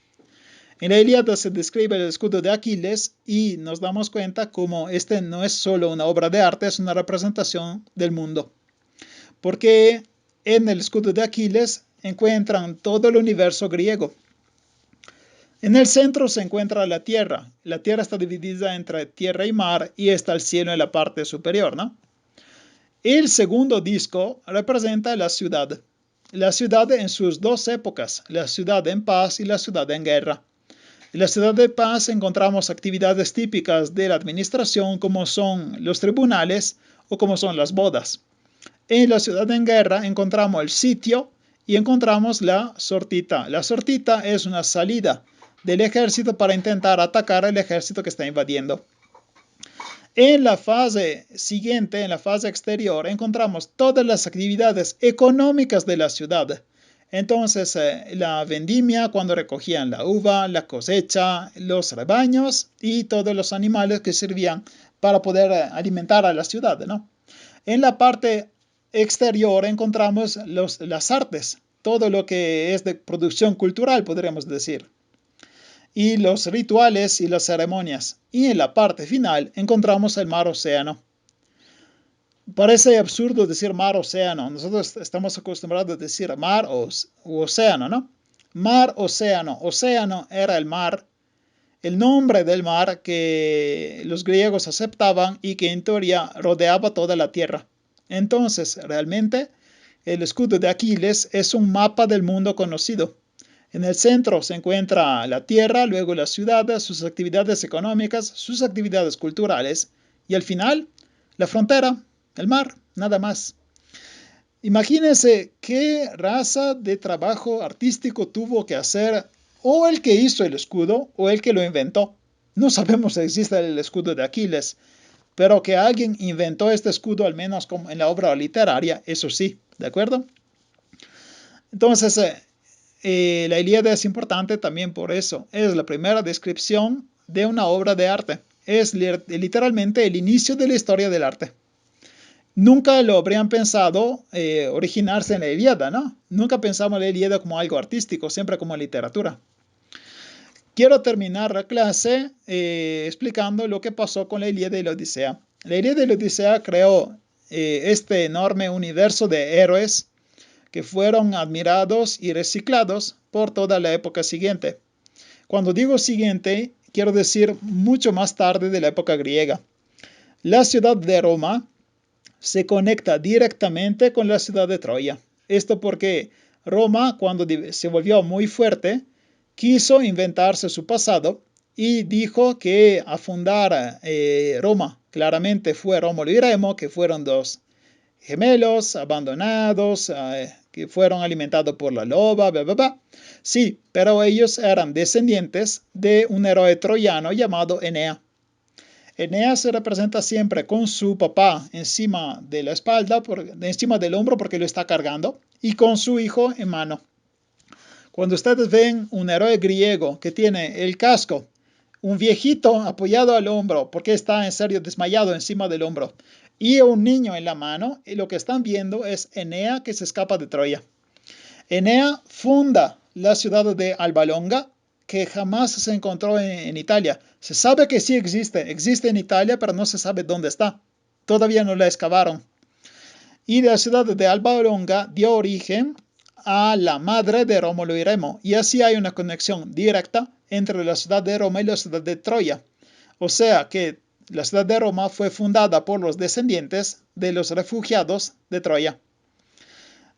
En la Ilíada se describe el escudo de Aquiles y nos damos cuenta como este no es solo una obra de arte, es una representación del mundo. Porque en el escudo de Aquiles encuentran todo el universo griego. En el centro se encuentra la tierra. La tierra está dividida entre tierra y mar y está el cielo en la parte superior, ¿no? El segundo disco representa la ciudad en sus dos épocas, la ciudad en paz y la ciudad en guerra. En la ciudad de paz encontramos actividades típicas de la administración como son los tribunales o como son las bodas. En la ciudad en guerra encontramos el sitio y encontramos la sortita. La sortita es una salida del ejército para intentar atacar al ejército que está invadiendo. En la fase siguiente, en la fase exterior, encontramos todas las actividades económicas de la ciudad. Entonces, la vendimia, cuando recogían la uva, la cosecha, los rebaños y todos los animales que servían para poder alimentar a la ciudad, ¿no? En la parte exterior encontramos las artes, todo lo que es de producción cultural, podríamos decir. y los rituales y las ceremonias. Y en la parte final encontramos el mar océano. Parece absurdo decir mar océano. Nosotros estamos acostumbrados a decir mar o océano, ¿no? Mar océano. Océano era el mar, el nombre del mar que los griegos aceptaban y que en teoría rodeaba toda la tierra. Entonces, realmente, el escudo de Aquiles es un mapa del mundo conocido. En el centro se encuentra la tierra, luego las ciudades, sus actividades económicas, sus actividades culturales y al final, la frontera, el mar, nada más. Imagínense qué raza de trabajo artístico tuvo que hacer o el que hizo el escudo o el que lo inventó. No sabemos si existe el escudo de Aquiles, pero que alguien inventó este escudo, al menos como en la obra literaria, eso sí, ¿de acuerdo? Entonces, la Ilíada es importante también por eso. Es la primera descripción de una obra de arte. Es literalmente el inicio de la historia del arte. Nunca lo habrían pensado originarse en la Ilíada, ¿no? Nunca pensamos en la Ilíada como algo artístico, siempre como literatura. Quiero terminar la clase explicando lo que pasó con la Ilíada y la Odisea. La Ilíada y la Odisea creó este enorme universo de héroes que fueron admirados y reciclados por toda la época siguiente. Cuando digo siguiente, quiero decir mucho más tarde de la época griega. La ciudad de Roma se conecta directamente con la ciudad de Troya. Esto porque Roma, cuando se volvió muy fuerte, quiso inventarse su pasado y dijo que a fundar Roma claramente fue Rómulo y Remo, que fueron dos gemelos abandonados, que fueron alimentados por la loba, bla, bla, bla. Sí, pero ellos eran descendientes de un héroe troyano llamado Enea. Eneas se representa siempre con su papá encima de la espalda, encima del hombro porque lo está cargando, y con su hijo en mano. Cuando ustedes ven un héroe griego que tiene el casco, un viejito apoyado al hombro porque está en serio desmayado encima del hombro, y un niño en la mano, y lo que están viendo es Enea que se escapa de Troya. Enea funda la ciudad de Alba Longa, que jamás se encontró en Italia. Se sabe que sí existe en Italia, pero no se sabe dónde está. Todavía no la excavaron. Y la ciudad de Alba Longa dio origen a la madre de Rómulo y Remo. Y así hay una conexión directa entre la ciudad de Roma y la ciudad de Troya. O sea que la ciudad de Roma fue fundada por los descendientes de los refugiados de Troya.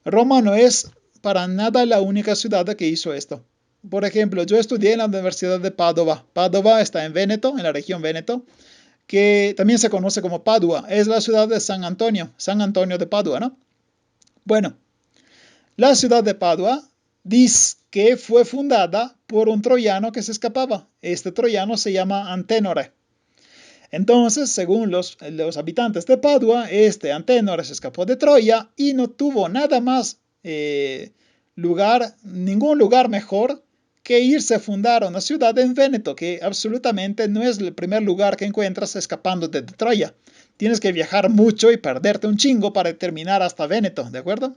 Roma no es para nada la única ciudad que hizo esto. Por ejemplo, yo estudié en la Universidad de Padova. Padova está en Véneto, en la región Véneto, que también se conoce como Padua. Es la ciudad de San Antonio de Padua, ¿no? Bueno, la ciudad de Padua dice que fue fundada por un troyano que se escapaba. Este troyano se llama Anténore. Entonces, según los habitantes de Padua, este Anténore se escapó de Troya y no tuvo nada más ningún lugar mejor que irse a fundar una ciudad en Véneto, que absolutamente no es el primer lugar que encuentras escapando de Troya. Tienes que viajar mucho y perderte un chingo para terminar hasta Véneto, ¿de acuerdo?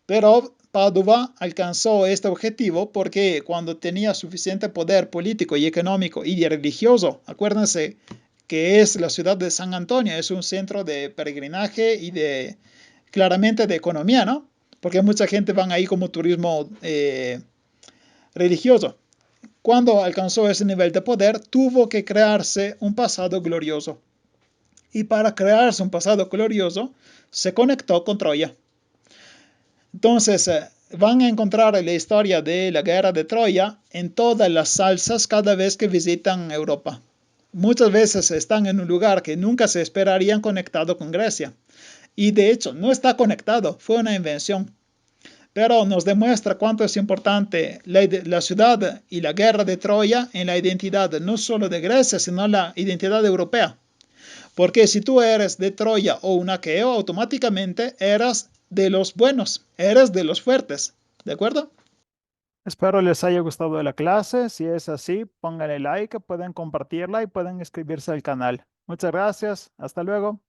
Pero Padua alcanzó este objetivo porque cuando tenía suficiente poder político y económico y religioso, acuérdense que es la ciudad de San Antonio, es un centro de peregrinaje y claramente de economía, ¿no? Porque mucha gente van ahí como turismo religioso. Cuando alcanzó ese nivel de poder, tuvo que crearse un pasado glorioso. Y para crearse un pasado glorioso, se conectó con Troya. Entonces, van a encontrar la historia de la guerra de Troya en todas las salsas cada vez que visitan Europa. Muchas veces están en un lugar que nunca se esperarían conectado con Grecia. Y de hecho, no está conectado, fue una invención. Pero nos demuestra cuánto es importante la ciudad y la guerra de Troya en la identidad no solo de Grecia, sino la identidad europea. Porque si tú eres de Troya o un aqueo, automáticamente eras de los buenos, eres de los fuertes. ¿De acuerdo? Espero les haya gustado la clase. Si es así, pónganle like, pueden compartirla y pueden inscribirse al canal. Muchas gracias. Hasta luego.